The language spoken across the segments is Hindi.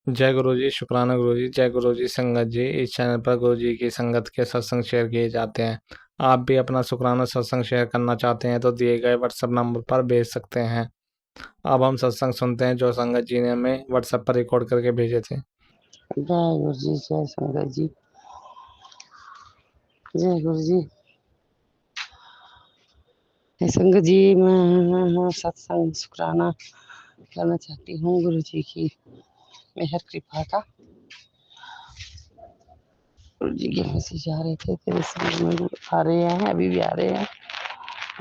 जय गुरु जी, शुक्राना गुरु जी। जय गुरु जी संगत जी। इस चैनल पर गुरु जी की संगत के सत्संग शेयर किए जाते हैं। आप भी अपना शुक्राना सत्संग शेयर करना चाहते हैं तो दिए गए व्हाट्सएप नंबर पर भेज सकते हैं। अब हम सत्संग सुनते हैं जो संगत जी ने हमें व्हाट्सएप पर रिकॉर्ड करके भेजे थे। जय गुरु जी, जय संगत जी, जय गुरु जी। संगत जी, मैं सत्संग शुक्राना करना चाहती हूँ गुरु जी की मेहर कृपा का। गुरु जी के मैसेज आ रहे थे, फिर इसलिए में आ रहे हैं, अभी भी आ रहे हैं।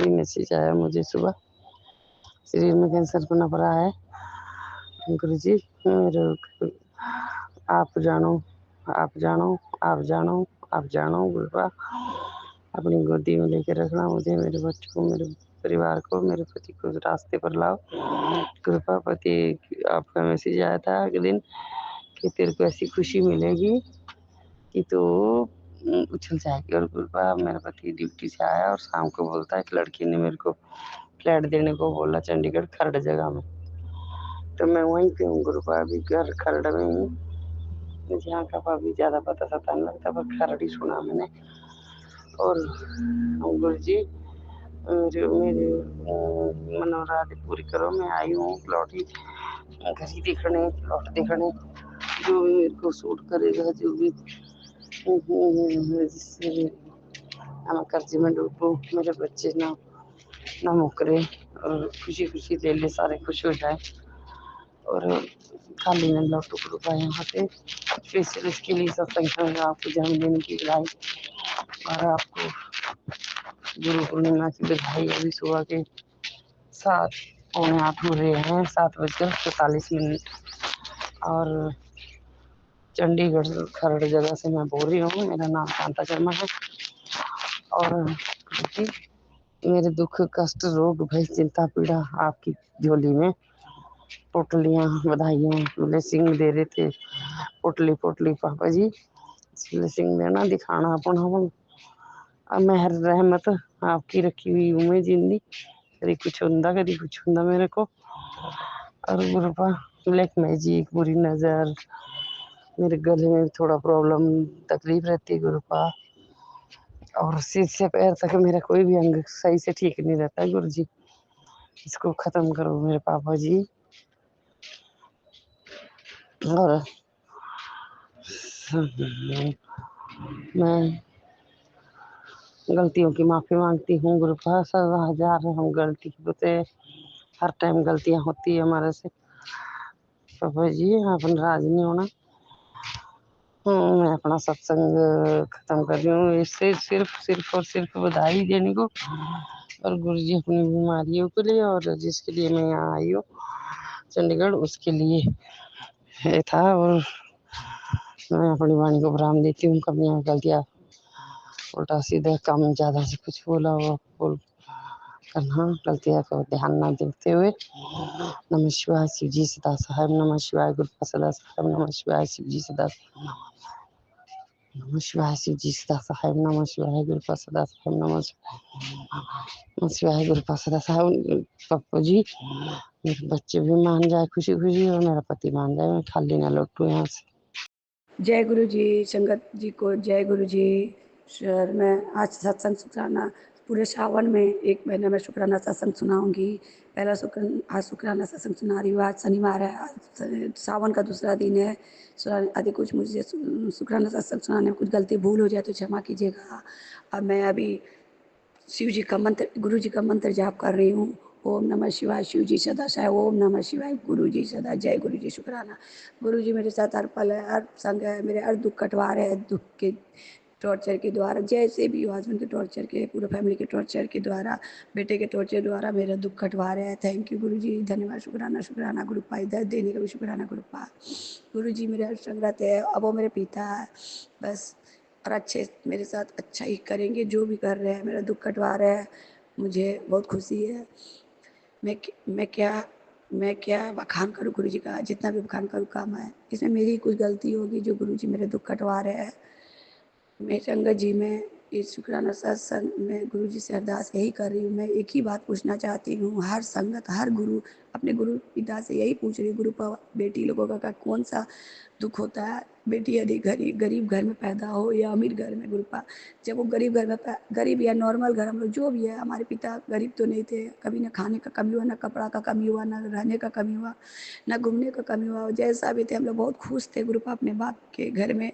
ये मैसेज आया मुझे सुबह, शरीर में कैंसर बना पड़ा है। गुरु जी मेरे आप जानो, आप जानो, आप जानो, आप जानो गुरुपा, अपनी गोदी में लेकर रखना मुझे, मेरे बच्चों को, मेरे परिवार को, मेरे पति को रास्ते पर लाओ कृपा। पति आपका मैसेज आया था अगले दिन कि तेरे को ऐसी खुशी मिलेगी कि तो उछल जाएगी। और गुरुपा मेरा पति ड्यूटी से आया और शाम को बोलता है एक लड़की ने मेरे को फ्लैट देने को बोला चंडीगढ़ खरड़ जगह में। तो मैं वहीं पे हूँ गुरुपा, अभी घर खरड़ में हूँ। मुझे यहाँ का अभी ज़्यादा पता सता नहीं लगता, पर खरड़ ही सुना मैंने। और गुरु जी मेरी मनोराथ पूरी करो। मैं आई हूँ लौटी घर ही देखने, लौट देखने जो भी मेरे को सूट करेगा, जो भी जिससे मैं कर्जे में डूबूँ, मेरे बच्चे ना मुकरे और खुशी खुशी ले ले, सारे खुश हो जाए और खाली न लौटू गुरुपा यहाँ पे। स्पेशल इसके लिए सत्संग आपको जन्मदिन की बधाई और आपको गुरु पूर्णिमा की बधाई। अभी सुबह के 7:45 हो रहे हैं, 7:44। और चंडीगढ़ खरड़ जगह से मैं बोल रही हूँ। मेरा नाम कांता शर्मा है। और जी मेरे दुख कष्ट रोग भय चिंता पीड़ा आपकी झोली में पोटलियाँ बधाइयाँ ब्लेसिंग दे रहे थे। पोटली पोटली पापा जी ब्लेसिंग देना दिखाना अपना मेहर रहमत आपकी रखी हुई उम्मीद जिंदी। कभी कुछ होंदा, कभी कुछ होंदा मेरे को। और गुरुपा ब्लैक मैजिक, बुरी नज़र, मेरे गले में थोड़ा प्रॉब्लम तकलीफ रहती है गुरुपा। और सिर से पैर तक मेरा कोई भी अंग सही से ठीक नहीं रहता है गुरु जी। इसको ख़त्म करो मेरे पापा जी। और मैं गलतियों की माफ़ी मांगती हूँ गुरुपा। 1000 हम गलती होते, हर टाइम गलतियाँ होती है हमारे से। पापा जी आप नाराज नहीं होना। मैं अपना सत्संग खत्म कर रही हूँ इससे सिर्फ सिर्फ और सिर्फ बधाई देने को और गुरु जी अपनी बीमारियों के लिए और जिसके लिए मैं यहाँ आई हूँ चंडीगढ़ उसके लिए है था। और मैं अपनी वाणी को प्रणाम देती हूँ। कमियाँ गलतियाँ उल्टा सीधा कम ज़्यादा से कुछ बोला वो बोल करना गलतियाँ को ध्यान न देते हुए। नमः शिवाय शिव जी सदा साहेब, नमः शिवाय गुरुपा सदा साहेब, नमः शिवाय शिव जी सदा, नमः शिवाय शिव जी सदा साहेब, नमः शिवाय गुरुपा सदा साहेब, नमः शिवाय गुरुपा सदा साहेब। पप्पू जी मेरे बच्चे भी मान जाए खुशी खुशी और मेरा पति मान जाए, मैं खाली ना लौटूँ यहाँ से। जय गुरु जी, संगत जी को जय गुरु जी। सर मैं आज सत्संग शुक्राना पूरे सावन में 1 महीने में शुक्राना सत्संग सुनाऊंगी। पहला आज शुक्राना सत्संग सुना रही हूँ। आज शनिवार है, आज सावन का दूसरा दिन है। यदि कुछ मुझे शुक्राना सत्संग सुनाने में कुछ गलती भूल हो जाए तो क्षमा कीजिएगा। अब मैं अभी शिव जी का मंत्र, गुरु जी का मंत्र जाप कर रही हूँ। ओम नमः शिवाय, शिव जी सदा सहाय। ओम नमः शिवाय, गुरु जी सदा। जय गुरु जी, शुक्राना। गुरु जी मेरे साथ हर पल है, हर संग है, मेरे हर दुख कटवा रहे हैं। दुख के टॉर्चर के द्वारा, जैसे भी हो, हस्बैंड के टॉर्चर के, पूरे फैमिली के टॉर्चर के द्वारा, बेटे के टॉर्चर द्वारा मेरा दुख कटवा रहे हैं। थैंक यू गुरु जी, धन्यवाद, शुक्राना शुक्राना गुरुपा। इधर देने का भी शुक्राना गुरुपा। गुरु जी मेरे हर संग रहते हैं। अब वो मेरे पिता है बस, और अच्छे मेरे साथ अच्छा ही करेंगे। जो भी कर रहे हैं मेरा दुख कटवा रहे हैं, मुझे बहुत खुशी है। मैं क्या बखान करूँ गुरु जी का, जितना भी बखान करूँ कम है। इसमें मेरी कुछ गलती होगी जो गुरु जी मेरे दुख कटवा रहे हैं। मैं संगत जी में इस शुक्राना सत्संग में गुरु जी से अरदास यही कर रही हूँ। मैं एक ही बात पूछना चाहती हूँ, हर संगत हर गुरु अपने गुरु पिता से यही पूछ रही, गुरु पर बेटी लोगों का कौन सा दुख होता है। बेटी यदि गरीब घर में पैदा हो या अमीर घर में, गुरुपा जब वो गरीब घर में गरीब या नॉर्मल घर, हम लोग जो भी है, हमारे पिता गरीब तो नहीं थे, कभी ना खाने का कमी हुआ, ना कपड़ा का कमी हुआ, ना रहने का कमी हुआ, ना घूमने का कमी हुआ। जैसा भी थे हम लोग बहुत खुश थे गुरुपा अपने बाप के घर में।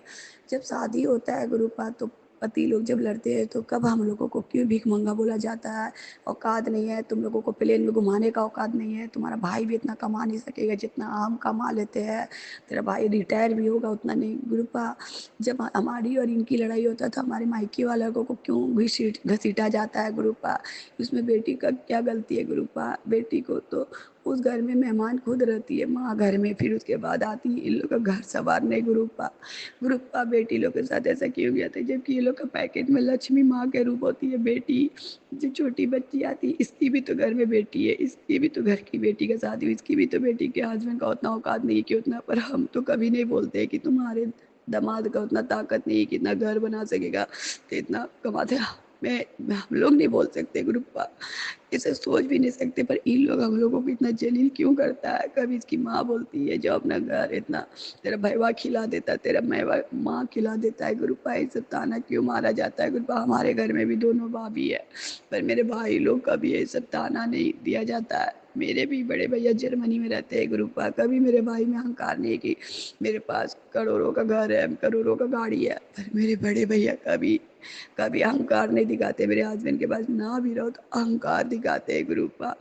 जब शादी होता है गुरुपा तो पति लोग जब लड़ते हैं तो कब हम लोगों को क्यों भीख मंगा बोला जाता है, औकात नहीं है, तुम लोगों को प्लेन में घुमाने का औकात नहीं है, तुम्हारा भाई भी इतना कमा नहीं सकेगा जितना हम कमा लेते हैं, तेरा भाई रिटायर भी होगा उतना नहीं। गुरुपा जब हमारी और इनकी लड़ाई होता है तो हमारे मायके वालों को क्यों घसीटा जाता है गुरुपा, उसमें बेटी का क्या गलती है गुरुपा। बेटी को तो उस घर में मेहमान खुद रहती है माँ घर में, फिर उसके बाद आती है इन लोग का घर संवारने गुरुपा। गुरुपा बेटी लोग के साथ ऐसा क्यों गया था, जबकि ये लोग का पैकेट में लक्ष्मी माँ के रूप होती है बेटी। जो छोटी बच्ची आती, इसकी भी तो घर में बेटी है, इसकी भी तो घर की बेटी का शादी हुई, इसकी भी तो बेटी के हस्बैंड का उतना औकात नहीं कि उतना, पर हम तो कभी नहीं बोलते कि तुम्हारे दामाद का उतना ताकत नहीं कि इतना घर बना सकेगा, तो इतना कमाते। हम लोग नहीं बोल सकते गुरुपा, इसे सोच भी नहीं सकते, पर इन लोग हम लोगों को इतना जलील क्यों करता है। कभी इसकी माँ बोलती है जो अपना घर इतना, तेरा भैया खिला देता है, तेरा माँ खिला देता है गुरुपा, ये सब ताना क्यों मारा जाता है गुरुपा। हमारे घर में भी दोनों भाभी है, पर मेरे भाई लोग का भी ये सब ताना नहीं दिया जाता है। मेरे भी बड़े भैया जर्मनी में रहते हैं गुरुपा, कभी मेरे भाई में अहंकार नहीं कि मेरे पास करोड़ों का घर है, करोड़ों का गाड़ी है, पर मेरे बड़े भैया कभी कभी अहंकार नहीं दिखाते। मेरे हस्बैंड के पास ना भी रहो तो अहंकार दिखाते हैं गुरुपा।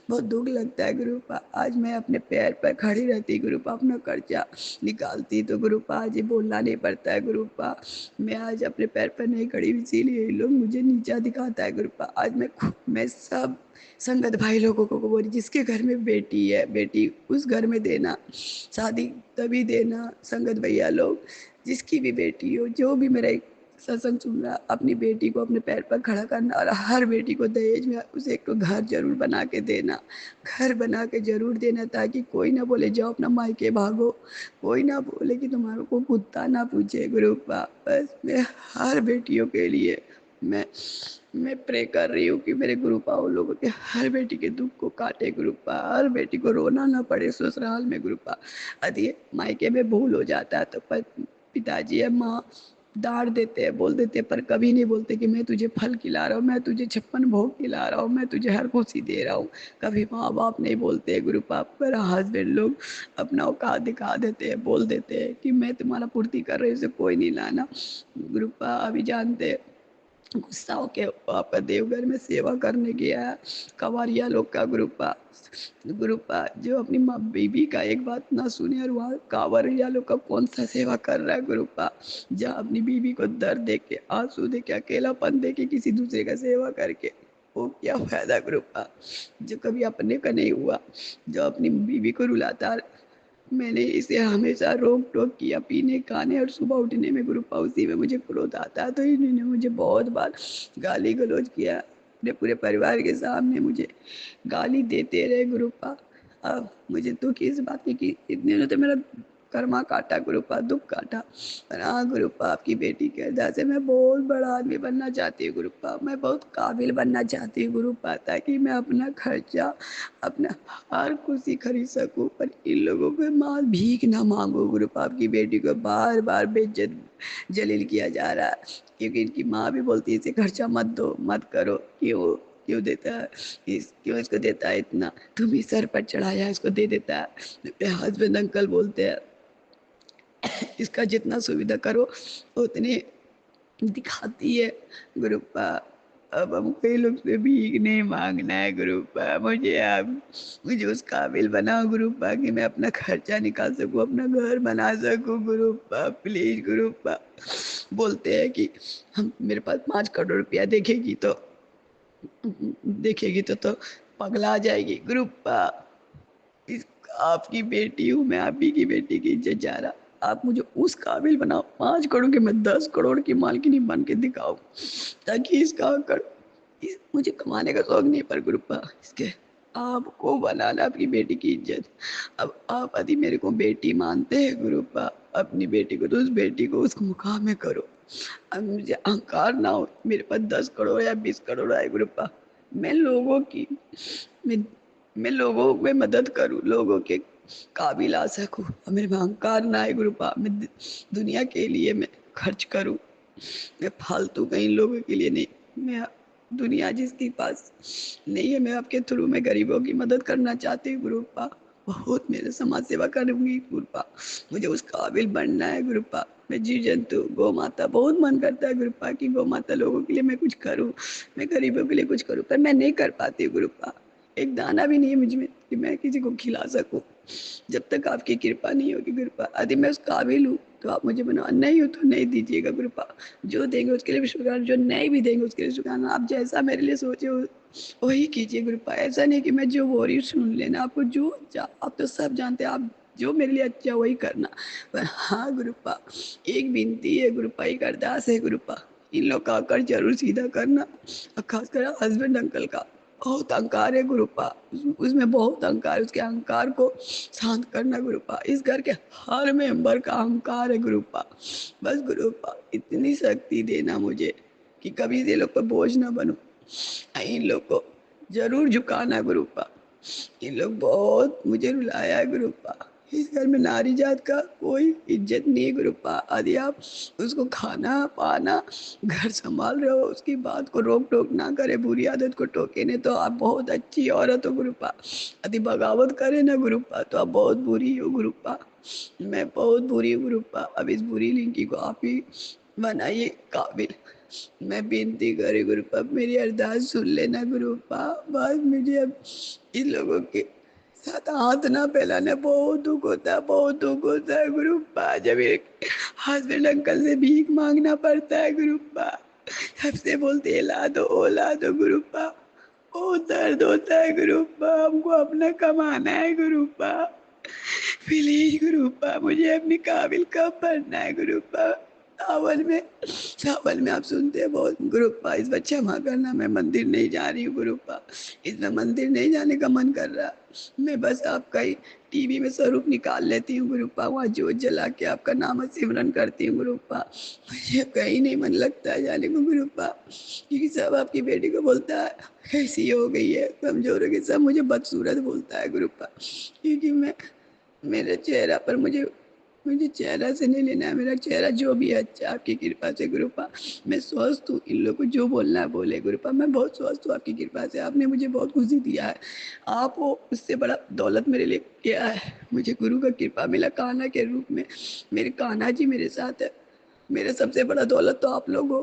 बहुत दुख लगता है गुरुपा। आज मैं अपने पैर पर खड़ी रहती गुरुपा, अपना खर्चा निकालती तो गुरुपा आज ये बोलना नहीं पड़ता है गुरुपा। मैं आज अपने पैर पर नहीं खड़ी, इसीलिए लोग मुझे नीचा दिखाता है गुरुपा। आज मैं सब संगत भाई लोगों को बोली, जिसके घर में बेटी है बेटी उस घर में देना, शादी तभी देना। संगत भैया लोग जिसकी भी बेटी हो, जो भी मेरा सत्संग सुन रहा, अपनी बेटी को अपने पैर पर खड़ा करना, और हर बेटी को दहेज में उसे एक तो घर जरूर बना के देना, घर बना के जरूर देना, ताकि कोई ना बोले जाओ अपना मायके भागो, कोई ना बोले कि तुम्हारे को कुत्ता ना पूछे गुरुपा। बस मैं हर बेटियों के लिए मैं प्रे कर रही हूँ कि मेरे गुरुपा उन लोगों के हर बेटी के दुख को काटे गुरुपा, हर बेटी को रोना ना पड़े ससुराल में गुरुपा। यदि मायके में भूल हो जाता है तो पिताजी या माँ डांट देते हैं, बोल देते हैं, पर कभी नहीं बोलते कि मैं तुझे फल खिला रहा हूँ, मैं तुझे 56 भोग खिला रहा हूँ, मैं तुझे हर खुशी दे रहा हूँ। कभी माँ बाप नहीं बोलते गुरुपा, पर हस्बैंड लोग अपना औकात दिखा देते हैं, बोल देते हैं कि मैं तुम्हारा पूर्ति कर रही हूँ, इसे कोई नहीं लाना गुरुपा। अभी जानते हैं गुस्सा होके आपका देवघर में सेवा करने गया है कवारिया लोग का ग्रुपा जो अपनी माँ बीबी का एक बात ना सुने, और वहाँ कांवरिया लोग का कौन सा सेवा कर रहा है ग्रुपा, जहाँ अपनी बीबी को दर्द दे के, आंसू दे के, अकेलापन दे के, किसी दूसरे का सेवा करके वो क्या फायदा ग्रुपा। जो कभी अपने का नहीं हुआ, जो अपनी बीबी को रुलाता, मैंने इसे हमेशा रोक टोक किया पीने खाने और सुबह उठने में गुरुपा, उसी में मुझे क्रोध आता है, तो इन्होंने मुझे बहुत बार गाली गलौज किया, अपने पूरे परिवार के सामने मुझे गाली देते रहे गुरुपा। अब मुझे दुख इस बात की कि इतने तो मेरा कर्मा काटा गुरुपा, दुख काटा। पर हाँ गुरुपा, आपकी बेटी के अदा से मैं बहुत बड़ा आदमी बनना चाहती हूँ गुरुपा, मैं बहुत काबिल बनना चाहती हूँ गुरुपा, ताकि मैं अपना खर्चा, अपना हर खुशी खरीद सकूं, पर इन लोगों के माँ भीख ना मांगो गुरुपा। आपकी बेटी को बार बार बेइज्जत जलील किया जा रहा है, क्योंकि इनकी माँ भी बोलती है इसे खर्चा मत दो, मत करो, क्यों क्यों देता है, क्यों इसको देता है इतना, तुम ही सर पर चढ़ाया इसको दे देता है। मेरे हस्बैंड अंकल बोलते हैं इसका जितना सुविधा करो उतनी दिखाती है गुरुपा। अब हमको ये लोग से भीख नहीं मांगना है गुरुपा, मुझे उस काबिल बनाओ गुरुपा कि मैं अपना खर्चा निकाल सकूं, अपना घर बना सकूं गुरुपा, प्लीज गुरुपा। बोलते हैं कि हम मेरे पास 5 करोड़ रुपया देखेगी तो पगला जाएगी गुरुपा। इस आपकी बेटी हूँ मैं, आप ही की बेटी की इज्जत जा रहा, आप मुझे उस काबिल बनाओ 5 करोड़ के, मैं 10 करोड़ की मालकिनी बन के दिखाऊं, ताकि इसका मुझे कमाने का शौक नहीं, पर गुरुपा इसके आपको बनाना आपकी बेटी की इज्जत। अब आप यदि मेरे को बेटी मानते हैं गुरुपा, अपनी बेटी को तो उस बेटी को उस मुकाम में करो, अब मुझे अहंकार ना हो, मेरे पास 10 करोड़ या 20 करोड़ आए गुरुपा, मैं लोगों की मैं मैं लोगों में मदद करूं, लोगों के काबिल आ सकूं और मेरे में अहंकार ना आए गुरुपा। मैं दुनिया के लिए मैं खर्च करूं, मैं फालतू कहीं लोगों के लिए नहीं। मैं दुनिया जिसके पास नहीं है, मैं आपके थ्रू में गरीबों की मदद करना चाहती हूँ गुरुपा। बहुत मेरे समाज सेवा करूंगी गुरुपा, मुझे उस काबिल बनना है गुरुपा। मैं जीव जंतु गौ माता बहुत मन करता है गुरुपा कि गौ माता लोगों के लिए मैं कुछ करूं, मैं गरीबों के लिए कुछ करूं, पर मैं नहीं कर पाती गुरुपा। एक दाना भी नहीं है मुझ में कि मैं किसी को खिला सकूं। जब तक आपकी कृपा नहीं होगी गुरुपा, यदि मैं उस काबिल हूँ तो आप मुझे बनाओ, नहीं हो तो नहीं दीजिएगा गुरुपा। जो देंगे उसके लिए भी शुक्राना, जो नहीं भी देंगे उसके लिए शुक्राना। आप जैसा मेरे लिए सोचे हो वही कीजिए गुरुपा। ऐसा नहीं कि मैं जो बोल रही हूँ सुन लेना, आपको जो आप तो सब जानते हैं, आप जो मेरे लिए अच्छा है वही करना। पर हाँ गुरुपा, एक विनती है गुरुपा, एक अरदास है गुरुपा, इन लोग का आकर जरूर सीधा करना, और खासकर हस्बैंड अंकल का बहुत अहंकार है गुरुपा, उसमें बहुत अहंकार है, उसके अहंकार को शांत करना गुरुपा। इस घर के हर मेंबर का अहंकार है गुरुपा। बस गुरुपा इतनी शक्ति देना मुझे कि कभी ये लोग पर बोझ ना बनूं। इन लोग को जरूर झुकाना गुरुपा। इन लोग बहुत मुझे रुलाया है गुरुपा। इस घर में नारी जात का कोई इज्जत नहीं है गुरुपा। यदि आप उसको खाना पाना घर संभाल रहे हो, उसकी बात को रोक टोक ना करे, बुरी आदत को टोके नहीं, तो आप बहुत अच्छी औरत हो गुरुपा। यदि बगावत करे ना गुरुपा तो आप बहुत बुरी हो गुरुपा। मैं बहुत बुरी हूँ गुरुपा। अब इस बुरी लिंकी को आप ही बनाइए काबिल। मैं विनती करे गुरुपा, मेरी अरदास सुन लेना गुरुपा। बस मुझे अब इन लोगों के साथ हाथ ना फैलाना। बहुत दुख होता है, बहुत दुख होता है गुरुपा, जब एक हस्बैंड अंकल से भीख मांगना पड़ता है गुरुपा। सबसे बोलते ला दो गुरुपा। बहुत दर्द होता है गुरुपा, हमको अपना कमाना है गुरुपा। प्लीज गुरुपा, मुझे अपने काबिल कब बनना है गुरुपा। सावन में आप सुनते हैं बहुत गुरुपा, इस बार क्षमा करना, मैं मंदिर नहीं जा रही हूँ गुरुपा। इसमें मंदिर नहीं जाने का मन कर रहा। मैं बस आपका ही टीवी में स्वरूप निकाल लेती हूँ गुरुपा, वहाँ जोत जला के आपका नाम सिमरन करती हूँ गुरुपा। मुझे कहीं नहीं मन लगता है जाने को गुरुपा, क्योंकि सब आपकी बेटी को बोलता है कैसी हो गई है, कमजोर हो गई, सब मुझे बदसूरत बोलता है गुरुपा। क्योंकि मैं मेरे चेहरा पर मुझे मुझे चेहरा से नहीं लेना है, मेरा चेहरा जो भी है अच्छा आपकी कृपा से गुरुपा। मैं स्वस्थ हूँ, इन लोग को जो बोलना है बोले गुरुपा, मैं बहुत स्वस्थ हूँ आपकी कृपा से। आपने मुझे बहुत खुशी दिया है, आप वो उससे बड़ा दौलत मेरे लिए किया है। मुझे गुरु का कृपा मिला कान्हा के रूप में, मेरे कान्हा जी मेरे साथ है। मेरा सबसे बड़ा दौलत तो आप लोग हो।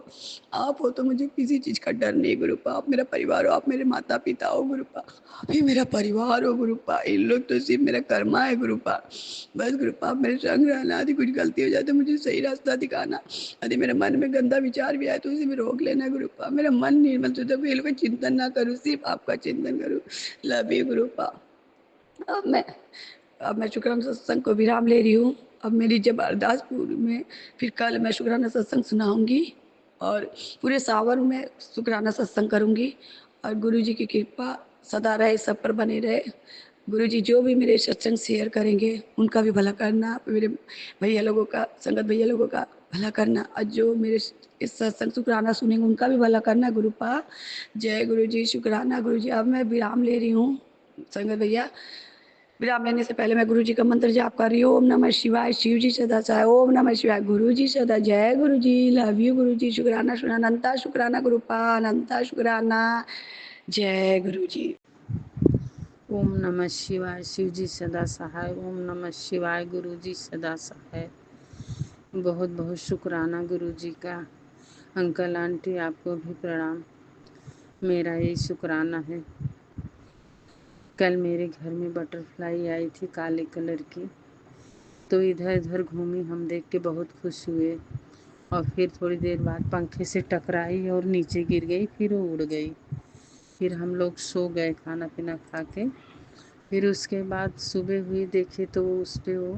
आप हो तो मुझे किसी चीज का डर नहीं गुरुपा। आप मेरा परिवार हो, आप मेरे माता पिता हो गुरुपा, आप ही मेरा परिवार हो गुरुपा। इन लोग तो सिर्फ मेरा कर्मा है गुरुपा। बस गुरुपा आप मेरे संग रहना, यदि कुछ गलती हो जाए तो मुझे सही रास्ता दिखाना। यदि मेरे मन में गंदा विचार भी आए तो उसे भी रोक लेना गुरुपा। मेरा मन निर्मल तो ये लोग का चिंतन ना करूँ, सिर्फ आपका चिंतन करूँ। Love you गुरुपा। अब मैं अब मैं शुक्राना सत्संग को विराम ले रही हूँ। अब मेरी जब अरदासपुर में फिर कल मैं शुक्राना सत्संग सुनाऊंगी, और पूरे सावन में शुक्राना सत्संग करूंगी। और गुरु जी की कृपा सदा रहे, सब पर बने रहे। गुरु जी जो भी मेरे सत्संग शेयर करेंगे उनका भी भला करना, मेरे भैया लोगों का, संगत भैया लोगों का भला करना, और जो मेरे इस सत्संग शुक्राना सुनेंगे उनका भी भला करना गुरुपा। जय गुरु जी, शुक्राना गुरु जी। अब मैं विराम ले रही हूँ संगत भैया। विराम लेने से पहले मैं गुरु जी का मंत्र जाप कर रही हूँ। ओम नमः शिवाय, शिव जी सदा सहाय। ओम नमः शिवाय, गुरु जी सदा। जय गुरु जी, लव यू गुरु जी। शुक्राना शुक्राना, अनंता शुक्राना गुरुपा, अनंता शुक्राना। जय गुरु जी। ओम नमः शिवाय, शिव जी सदा सहाय। ओम नमः शिवाय, गुरु जी सदा सहाय। बहुत बहुत शुक्राना गुरु जी का। अंकल आंटी आपको भी प्रणाम। मेरा ये शुक्राना है। कल मेरे घर में बटरफ्लाई आई थी काले कलर की, तो इधर उधर घूमी, हम देख के बहुत खुश हुए। और फिर थोड़ी देर बाद पंखे से टकराई और नीचे गिर गई, फिर वो उड़ गई। फिर हम लोग सो गए खाना पीना खा के। फिर उसके बाद सुबह हुई, देखे तो उस पे वो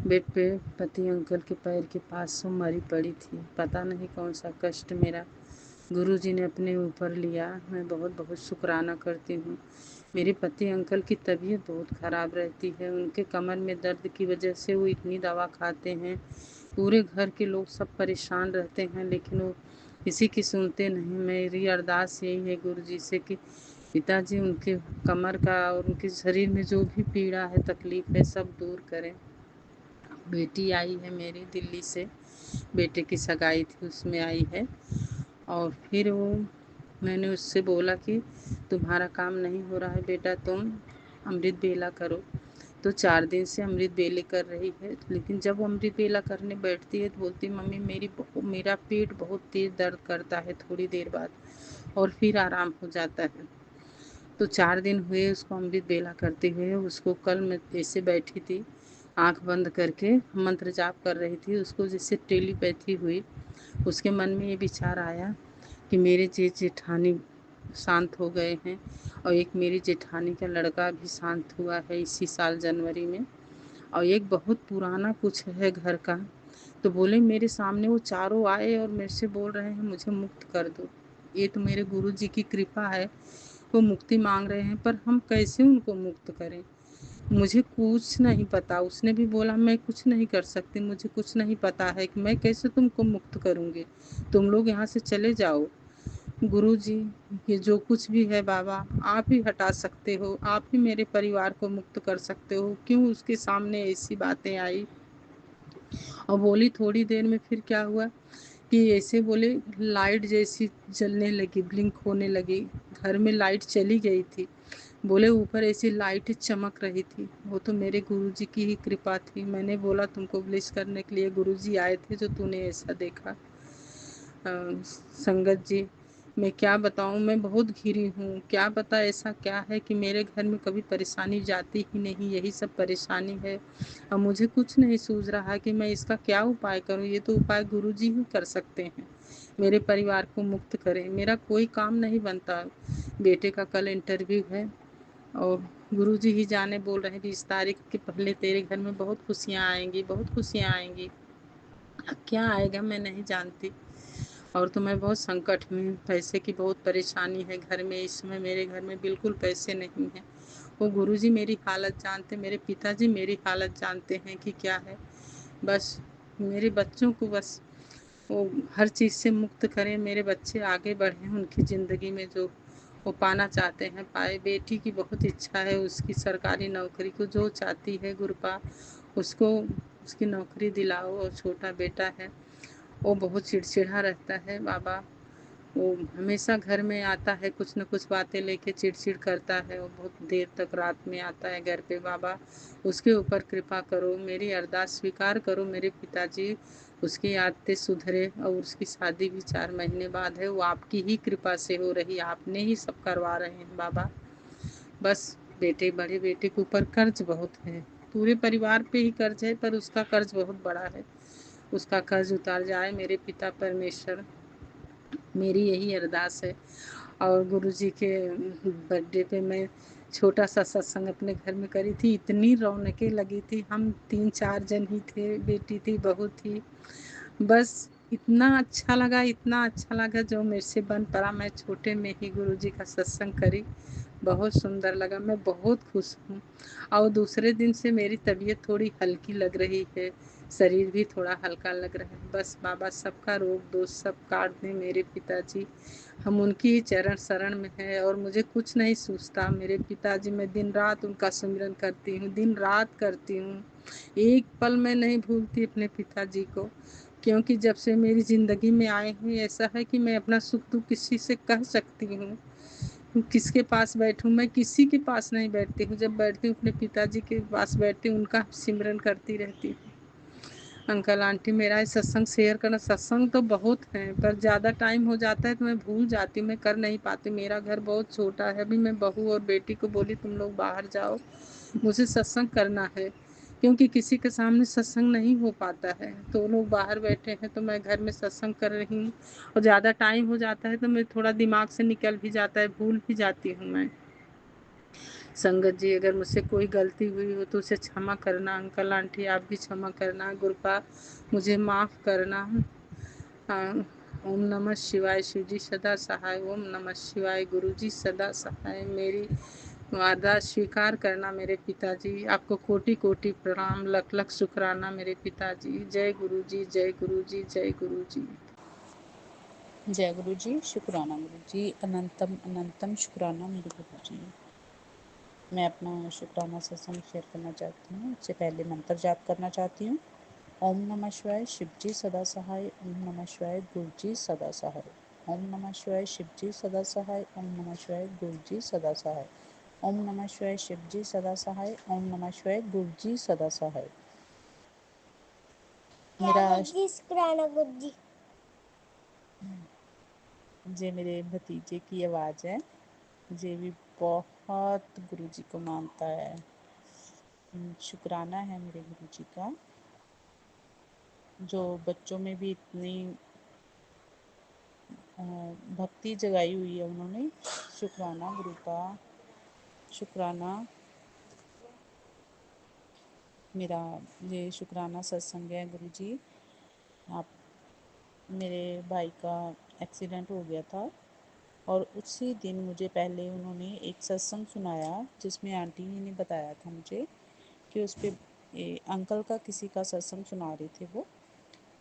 बेड पे पति अंकल के पैर के पास वो मरी पड़ी थी। पता नहीं कौन सा कष्ट मेरा गुरुजी ने अपने ऊपर लिया। मैं बहुत बहुत शुक्राना करती हूँ। मेरे पति अंकल की तबीयत बहुत ख़राब रहती है। उनके कमर में दर्द की वजह से वो इतनी दवा खाते हैं। पूरे घर के लोग सब परेशान रहते हैं, लेकिन वो किसी की सुनते नहीं। मेरी अरदास यही है गुरुजी से कि पिताजी उनके कमर का और उनके शरीर में जो भी पीड़ा है, तकलीफ है, सब दूर करें। बेटी आई है मेरी दिल्ली से, बेटे की सगाई थी उसमें आई है। और फिर मैंने उससे बोला कि तुम्हारा काम नहीं हो रहा है बेटा, तुम अमृत बेला करो। तो 4 दिन से अमृत बेले कर रही है, लेकिन जब वो अमृत बेला करने बैठती है तो बोलती मम्मी मेरा पेट बहुत तेज़ दर्द करता है थोड़ी देर बाद, और फिर आराम हो जाता है। तो 4 दिन हुए उसको अमृत बेला करते हुए। उसको कल मैं ऐसे बैठी थी, आँख बंद करके मंत्र जाप कर रही थी। उसको जैसे टेलीपैथी हुई, उसके मन में ये विचार आया कि मेरे जेठानी शांत हो गए हैं, और एक मेरी जेठानी का लड़का भी शांत हुआ है इसी साल जनवरी में, और एक बहुत पुराना कुछ है घर का। तो बोले मेरे सामने वो चारों आए और मेरे से बोल रहे हैं मुझे मुक्त कर दो। ये तो मेरे गुरुजी की कृपा है, वो मुक्ति मांग रहे हैं, पर हम कैसे उनको मुक्त करें? मुझे कुछ नहीं पता। उसने भी बोला मैं कुछ नहीं कर सकती, मुझे कुछ नहीं पता है कि मैं कैसे तुमको मुक्त करूँगी, तुम लोग यहाँ से चले जाओ। गुरुजी, ये जो कुछ भी है बाबा, आप ही हटा सकते हो, आप ही मेरे परिवार को मुक्त कर सकते हो। क्यों उसके सामने ऐसी बातें आई और बोली। थोड़ी देर में फिर क्या हुआ कि ऐसे बोले लाइट जैसी जलने लगी, ब्लिंक होने लगी। घर में लाइट चली गई थी। बोले ऊपर ऐसी लाइट चमक रही थी। वो तो मेरे गुरुजी की ही कृपा थी। मैंने बोला तुमको ब्लेस करने के लिए गुरुजी आए थे जो तूने ऐसा देखा। संगत जी, मैं क्या बताऊँ, मैं बहुत घिरी हूँ। क्या पता ऐसा क्या है कि मेरे घर में कभी परेशानी जाती ही नहीं, यही सब परेशानी है। और मुझे कुछ नहीं सूझ रहा कि मैं इसका क्या उपाय करूँ। ये तो उपाय गुरुजी ही कर सकते हैं, मेरे परिवार को मुक्त करें। मेरा कोई काम नहीं बनता। बेटे का कल इंटरव्यू है और गुरुजी ही जाने, बोल रहे हैं 20 तारीख के पहले तेरे घर में बहुत खुशियाँ आएंगी, बहुत खुशियाँ आएंगी। अब क्या आएगा मैं नहीं जानती। और तो मैं बहुत संकट में हूँ, पैसे की बहुत परेशानी है घर में। इस समय मेरे घर में बिल्कुल पैसे नहीं हैं। वो गुरुजी मेरी हालत जानते, मेरे पिताजी मेरी हालत जानते हैं कि क्या है। बस मेरे बच्चों को बस वो हर चीज़ से मुक्त करें, मेरे बच्चे आगे बढ़ें, उनकी ज़िंदगी में जो वो पाना चाहते हैं पाए। बेटी की बहुत इच्छा है, उसकी सरकारी नौकरी को जो चाहती है गुरुपा उसको उसकी नौकरी दिलाओ। और छोटा बेटा है, वो बहुत चिड़चिड़ा रहता है बाबा। वो हमेशा घर में आता है, कुछ न कुछ बातें लेके चिड़चिड़ करता है। वो बहुत देर तक रात में आता है घर पे। बाबा उसके ऊपर कृपा करो, मेरी अरदास स्वीकार करो मेरे पिताजी, उसकी आदतें सुधरे। और उसकी शादी भी 4 महीने बाद है। वो आपकी ही कृपा से हो रही, आपने ही सब करवा रहे हैं बाबा। बस बड़े बेटे के ऊपर कर्ज बहुत है, पूरे परिवार पे ही कर्ज है, पर उसका कर्ज बहुत बड़ा है। उसका कर्ज उतार जाए मेरे पिता परमेश्वर, मेरी यही अरदास है। और गुरुजी के बर्थडे पे मैं छोटा सा सत्संग अपने घर में करी थी। इतनी रौनकें लगी थी, हम 3-4 जन ही थे, बेटी थी, बहू थी। बस इतना अच्छा लगा, इतना अच्छा लगा जो मेरे से बन पड़ा। मैं छोटे में ही गुरुजी का सत्संग करी, बहुत सुंदर लगा, मैं बहुत खुश हूँ। और दूसरे दिन से मेरी तबीयत थोड़ी हल्की लग रही है, शरीर भी थोड़ा हल्का लग रहा है। बस बाबा सबका रोग दोष सब काट दें मेरे पिताजी, हम उनकी ही चरण शरण में है। और मुझे कुछ नहीं सूझता मेरे पिताजी, मैं दिन रात उनका सिमरन करती हूँ, दिन रात करती हूँ। एक पल मैं नहीं भूलती अपने पिताजी को, क्योंकि जब से मेरी ज़िंदगी में आए हैं ऐसा है कि मैं अपना सुख दुख किसी से कह सकती हूँ। किसके पास बैठूँ, मैं किसी के पास नहीं बैठती हूँ। जब बैठती हूँ अपने पिताजी के पास बैठती हूँ, उनका सिमरन करती रहती हूँ। अंकल आंटी, मेरा ये सत्संग शेयर करना, सत्संग तो बहुत हैं पर ज़्यादा टाइम हो जाता है तो मैं भूल जाती हूँ, मैं कर नहीं पाती। मेरा घर बहुत छोटा है। अभी मैं बहू और बेटी को बोली तुम लोग बाहर जाओ, मुझे सत्संग करना है, क्योंकि किसी के सामने सत्संग नहीं हो पाता है। तो वो लोग बाहर बैठे हैं तो मैं घर में सत्संग कर रही हूँ। और ज़्यादा टाइम हो जाता है तो मैं थोड़ा दिमाग से निकल भी जाता है, भूल भी जाती हूँ मैं। संगत जी, अगर मुझसे कोई गलती हुई हो तो उसे क्षमा करना। अंकल आंटी आप भी क्षमा करना। गुरुपा मुझे माफ़ करना। हाँ, ओम नमः शिवाय शिवजी सदा सहाय। ओम नमः शिवाय गुरुजी सदा सहाय। मेरी अरदास स्वीकार करना मेरे पिताजी। आपको कोटि कोटि प्रणाम, लख लख शुक्राना मेरे पिताजी। जय गुरुजी, जय गुरुजी, जय गुरुजी। जय गुरु जी, शुक्राना गुरु जी, अनंतम अनंतम शुक्राना मेरे गुरु जी। मैं अपना शुक्राना सत्संग शेयर करना चाहती हूँ। इससे पहले मंत्र जाप करना चाहती हूँ। ओम नमः शिवाय शिवजी सदा सहाय। ओम नमः शिवाय गुरु जी सदा सहाय। ओम नमः शिवाय शिवजी सदा सहाय। ओम नमः शिवाय गुरु जी सदा सहाय। ओम नमः शिवाय शिवजी सदा सहाय। ओम नमः शिवाय गुरु जी सदा सहाय। मेरा ये मेरे भतीजे की आवाज़ है। ये भी बहुत गुरु जी को मानता है। शुक्राना है मेरे गुरु जी का, जो बच्चों में भी इतनी भक्ति जगाई हुई है उन्होंने। शुक्राना गुरु का, शुक्राना। मेरा ये शुक्राना सत्संग है गुरु जी। आप, मेरे भाई का एक्सीडेंट हो गया था और उसी दिन मुझे पहले उन्होंने एक सत्संग सुनाया जिसमें आंटी ने बताया था मुझे कि उस पर अंकल का किसी का सत्संग सुना रहे थे वो।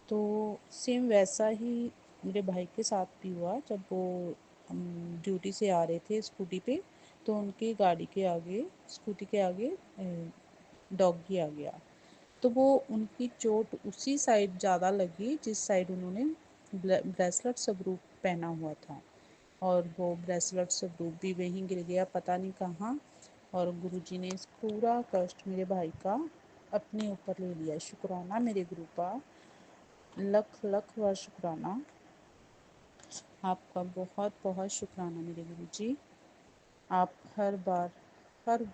तो सेम वैसा ही मेरे भाई के साथ भी हुआ। जब वो ड्यूटी से आ रहे थे स्कूटी पे, तो उनकी गाड़ी के आगे, स्कूटी के आगे डॉगी आ गया। तो वो उनकी चोट उसी साइड ज़्यादा लगी जिस साइड उन्होंने ब्रेसलेट स्वरूप पहना हुआ था, और वो ब्रेसलेट स्वरूप भी वहीं गिर गया, पता नहीं कहाँ। और गुरुजी ने इस पूरा कष्ट मेरे भाई का अपने ऊपर ले लिया। शुक्राना मेरे गुरु का, लख लख बार शुक्राना। आपका बहुत बहुत शुक्राना मेरे गुरु जी। आप हर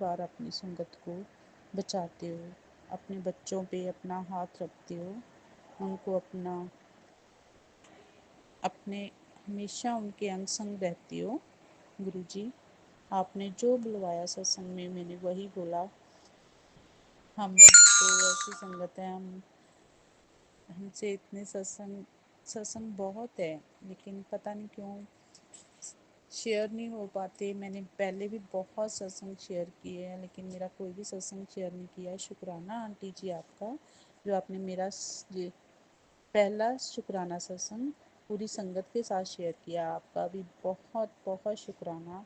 बार अपनी संगत को बचाते हो, अपने बच्चों पे अपना हाथ रखते हो, उनको अपने हमेशा उनके अंग संग रहते हो गुरु जी। आपने जो बुलवाया सत्संग में मैंने वही बोला। हम तो ऐसी संगत है, हमसे इतने सत्संग बहुत है, लेकिन पता नहीं क्यों शेयर नहीं हो पाते। मैंने पहले भी बहुत सत्संग शेयर किए हैं, लेकिन मेरा कोई भी सत्संग शेयर नहीं किया है। शुक्राना आंटी जी आपका, जो आपने मेरा ये पहला शुक्राना सत्संग पूरी संगत के साथ शेयर किया। आपका भी बहुत बहुत शुक्राना।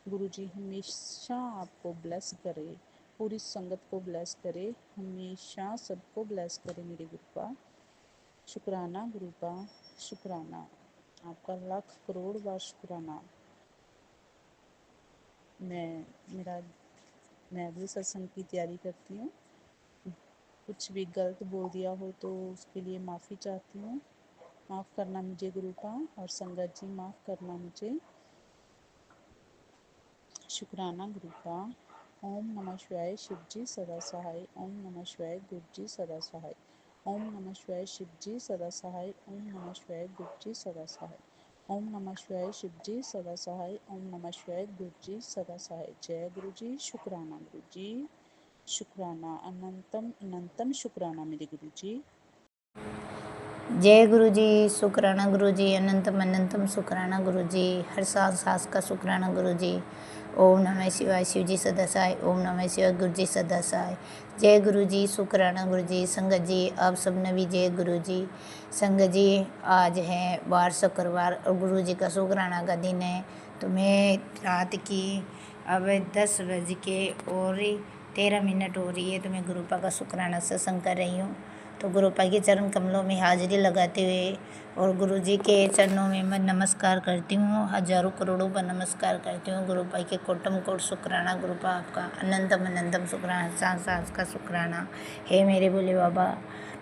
गुरुजी हमेशा आपको ब्लेस करे, पूरी संगत को ब्लेस करे, हमेशा सबको ब्लेस करे मेरे गुरु का। शुक्राना गुरु का, शुक्राना। आपका लाख करोड़ बार शुक्राना। मैं अगले सत्संग की तैयारी करती हूँ। कुछ भी गलत बोल दिया हो तो उसके लिए माफ़ी चाहती हूँ। माफ़ करना मुझे गुरु का, और संगत जी माफ़ करना मुझे। शुक्राना गुरु का। ओम नमः शिवाय शिवजी सदा सहाय। ओम नमः शिवाय गुरु जी सदा सहाय। ओम नमः शिवाय शिवजी सदा सहाय। ओम नमः शिवाय गुरु जी सदा सहाय। ओम नमः शिवाय शिवजी सदा सहाय। ओम नमः शिवाय गुरु जी सदा सहाय। जय गुरु जी। शुक्राना गुरु जी, शुक्राना, अनंतम अनंतम शुक्राना मेरे गुरु जी। जय गुरु जी। शुक्राना गुरु जी, अनंतम अनंतम शुक्राना गुरु जी। हर सांस सांस का शुक्राना गुरु जी। ओम नमः शिवाय शिव जी सदा सहाय। ओम नमः शिवाय गुरु जी सदा सहाय। जय गुरु जी। शुक्राना गुरु जी। संगत जी आप सब ने भी जय गुरु जी। संगत जी आज है वार शुक्रवार और गुरु जी का शुक्राना का दिन है। तो मैं रात की अब 10:13 हो रही है, तो मैं गुरुपा का शुक्राना सत्संग कर रही हूँ। तो गुरुपा के चरण कमलों में हाजिरी लगाते हुए और गुरु जी के चरणों में मैं नमस्कार करती हूँ, हजारों करोड़ों पर नमस्कार करती हूँ। गुरुपा के कोटम कोट शुक्राना। गुरुपा आपका अनंतम अनंतम शुक्राना, सांस सांस का शुक्राना। हे मेरे भोले बाबा,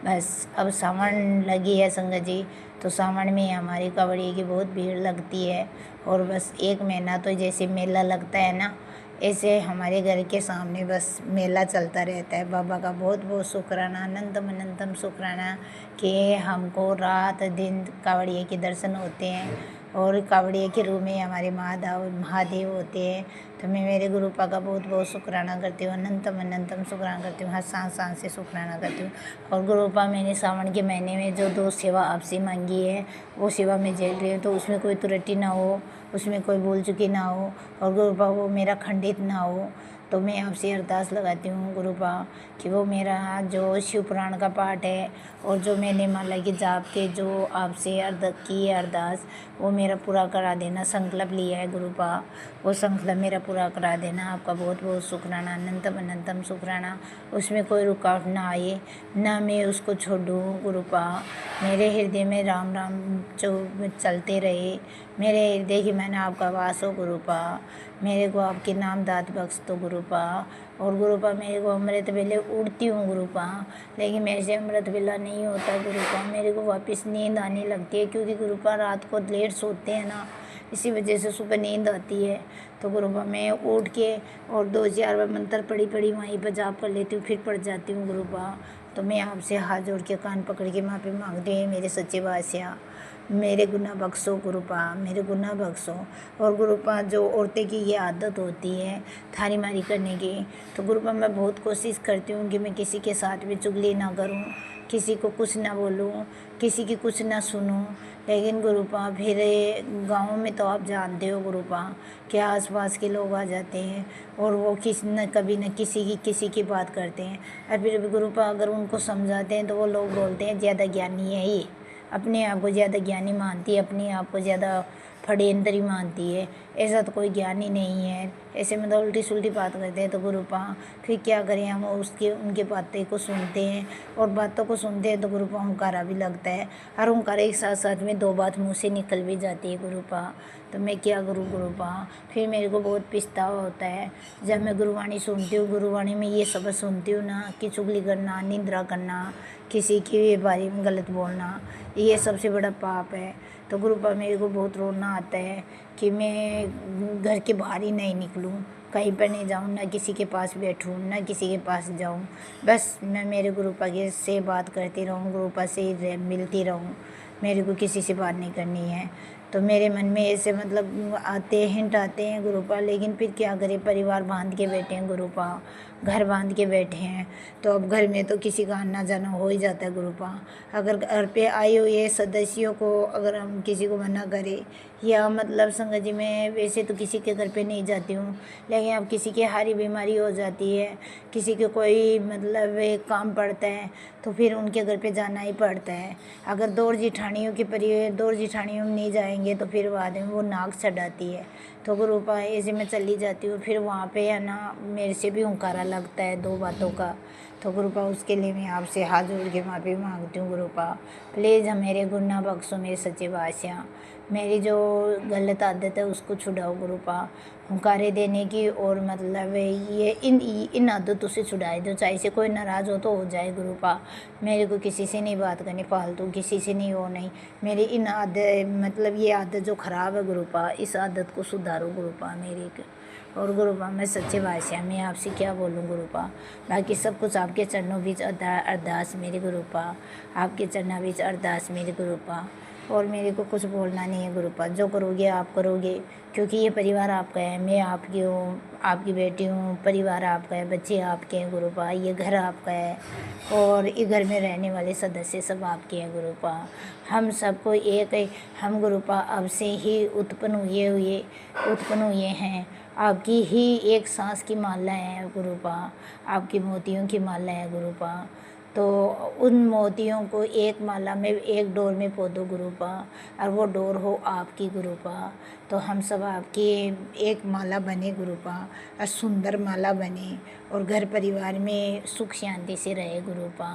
बस अब सावन लगी है संगत जी, तो सावन में हमारी कांवड़िये की बहुत भीड़ लगती है। और बस 1 महीना तो जैसे मेला लगता है ना, ऐसे हमारे घर के सामने बस मेला चलता रहता है। बाबा का बहुत बहुत शुक्राना, अनंतम अनंतम शुक्राना कि हमको रात दिन कांवड़िये के दर्शन होते हैं। और कावड़िया के रूप में हमारे महादेव होते हैं। तो मैं मेरे गुरुपा का बहुत बहुत शुक्राना करती हूँ, अनंतम अनंतम शुक्राना करती हूँ, हर सांस सांस से शुक्राना करती हूँ। और गुरुपा मैंने सावन के महीने में जो 2 सेवा आपसे मांगी है वो सेवा मैं झेल रही हूँ, तो उसमें कोई त्रुटि ना हो, उसमें कोई भूल चुकी ना हो, और गुरुपा वो मेरा खंडित ना हो। तो मैं आपसे अरदास लगाती हूँ गुरुपा कि वो मेरा जो शिव पुराण का पाठ है और जो मैंने माला की जाप के जो आपसे की है अरदास, वो मेरा पूरा करा देना। संकल्प लिया है गुरुपा, वो संकल्प मेरा पूरा करा देना। आपका बहुत बहुत शुक्राना, अनंतम अनंतम शुक्राना। उसमें कोई रुकावट ना आए, ना मैं उसको छोड़ूँ गुरुपा। मेरे हृदय में राम राम जो चलते रहे, मेरे हृदय की मैंने आपका वास हो गुरुपा। मेरे को आपके नाम दात बख्श दो गुरुपा। और गुरुपा मेरे को अमृत वेले उड़ती हूँ गुरुपा, लेकिन मेरे से अमृत वेला नहीं होता गुरुपा। मेरे को वापस नींद आने लगती है, क्योंकि गुरुपा रात को लेट सोते हैं ना, इसी वजह से सुबह नींद आती है। तो गुरुपा मैं उठ के और 2-4 बार मंत्र पढ़ी वहीं पर जाप कर लेती हूँ, फिर पड़ जाती हूँ गुरुपा। तो मैं आपसे हाथ जोड़ के कान पकड़ के माफ़ी मांगती हूँ, मेरे सच्चे बादशाह मेरे गुनाह बख्शो गुरुपा, मेरे गुनाह बख्शो। और गुरुपा जो औरतें की ये आदत होती है थारी मारी करने की, तो गुरुपा मैं बहुत कोशिश करती हूँ कि मैं किसी के साथ भी चुगली ना करूँ, किसी को कुछ ना बोलूँ, किसी की कुछ ना सुनूँ। लेकिन गुरुपा फिर गाँव में तो आप जानते हो गुरुपा कि आसपास के लोग आ जाते हैं और वो कभी न किसी की बात करते हैं। और फिर भी गुरुपा अगर उनको समझाते हैं तो वो लोग बोलते हैं ज़्यादा ज्ञानी है ये, अपने आप को ज़्यादा ज्ञानी मानती है, अपने आप को ज़्यादा फड़ेंदरी मानती है। ऐसा तो कोई ज्ञान ही नहीं है, ऐसे मतलब उल्टी सुल्टी बात करते हैं। तो गुरुपा फिर क्या करें, हम उनके बातें को सुनते हैं, और बातों को सुनते हैं तो गुरुपा हुंकारा भी लगता है, और हुंकारे के साथ साथ में 2 बात मुँह से निकल भी जाती है गुरुपा। तो मैं क्या करूँ गुरुपा, फिर मेरे को बहुत पछतावा होता है जब मैं गुरुवाणी सुनती हूँ। गुरुवाणी में ये शब्द सुनती हूँ ना कि चुगली करना, निंदा करना, किसी के बारे में गलत बोलना, ये सबसे बड़ा पाप है। तो गुरुपा मेरे को बहुत रोना आता है कि मैं घर के बाहर ही नहीं निकलूं, कहीं पर नहीं जाऊं, ना किसी के पास बैठूं, ना किसी के पास जाऊं। बस मैं मेरे गुरुपा के से बात करती रहूं, गुरुपा से मिलती रहूं, मेरे को किसी से बात नहीं करनी है। तो मेरे मन में ऐसे मतलब हिंट आते हैं गुरुपा, लेकिन फिर क्या करें, परिवार बांध के बैठे हैं गुरुपा, घर बांध के बैठे हैं। तो अब घर में तो किसी का आना जाना हो ही जाता है गुरुपा। अगर घर पे आए हुए सदस्यों को अगर हम किसी को मना करें, या मतलब संगत जी मैं वैसे तो किसी के घर पे नहीं जाती हूँ, लेकिन अब किसी की हारी बीमारी हो जाती है, किसी के कोई मतलब एक काम पड़ता है, तो फिर उनके घर पे जाना ही पड़ता है। अगर दौड़ जिठानियों में नहीं जाएंगे तो फिर बाद में वो नाक चढ़ाती है। तो गुरुपा ऐसे मैं चली जाती हूँ, फिर वहाँ पे है ना मेरे से भी हुंकारा लगता है 2 बातों का। तो गुरुपा उसके लिए मैं आपसे हाथ जोड़ के माफ़ी मांगती हूँ गुरुपा। प्लीज़ मेरे गुनाह बख्शो मेरे सच्चे बादशाह, मेरी जो गलत आदत है उसको छुड़ाओ गुरुपा, हुंकारे देने की, और मतलब ये इन आदतों से छुड़ाए दो, चाहे से कोई नाराज़ हो तो हो जाए गुरुपा। मेरे को किसी से नहीं बात करनी फालतू, किसी से नहीं हो नहीं, मेरी इन आदत मतलब ये आदत जो ख़राब है गुरुपा, इस आदत को सुधारो गुरुपा मेरी। और गुरुपा मैं सच्चे बादशाह मैं आपसे क्या बोलूँ गुरुपा, बाकी सब कुछ आपके चरणों बीच अरदास मेरे गुरुपा, आपके चरणों बीच अरदास मेरे गुरुपा। और मेरे को कुछ बोलना नहीं है गुरुपा, जो करोगे आप करोगे, क्योंकि ये परिवार आपका है, मैं आपकी हूँ, आपकी बेटी हूँ, परिवार आपका है, बच्चे आपके हैं गुरुपा, ये घर आपका है, और इस घर में रहने वाले सदस्य सब आपके हैं गुरुपा। हम सबको एक हम गुरुपा अब से ही उत्पन्न हुए हैं, आपकी ही एक सांस की माला है गुरुपा, आपकी मोतियों की माला है गुरुपा। तो उन मोतियों को एक माला में एक डोर में पोदो गुरुपा, और वो डोर हो आपकी गुरुपा। तो हम सब आपकी एक माला बने गुरुपा, और सुंदर माला बने, और घर परिवार में सुख शांति से रहे गुरुपा,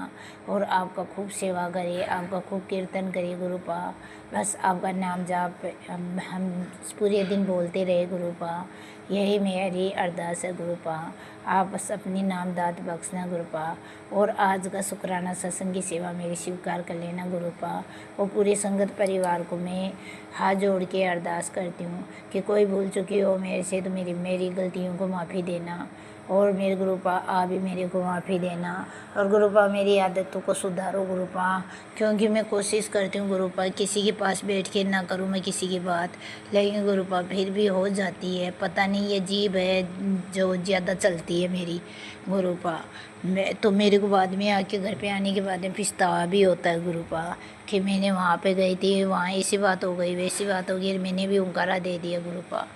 और आपका खूब सेवा करे, आपका खूब कीर्तन करे गुरुपा। बस आपका नाम जाप हम पूरे दिन बोलते रहे गुरुपा, यही मेरी अरदास है गुरुपा। आप बस अपनी नाम दात बख्शना गुरुपा, और आज का शुक्राना सत्संग की सेवा मेरी स्वीकार कर लेना गुरुपा। और पूरे संगत परिवार को मैं हाथ जोड़ के अरदास करती हूँ कि कोई भूल चुकी हो मेरे से तो मेरी गलतियों को माफ़ी देना। और मेरे गुरुपा आप भी मेरे को माफ़ी देना। और गुरुपा मेरी आदतों को सुधारो गुरुपा, क्योंकि मैं कोशिश करती हूँ गुरुपा किसी के पास बैठ के ना करूँ मैं किसी की बात, लेकिन गुरुपा फिर भी हो जाती है। पता नहीं ये जीभ है जो ज़्यादा चलती है मेरी गुरुपा। मैं तो मेरे को बाद में आके घर पे आने के बाद में पछतावा भी होता है गुरुपा कि मैंने वहाँ पे गई थी, वहाँ ऐसी बात हो गई वैसी बात हो गई, मैंने भी हुंकारा दे दिया गुरुपा।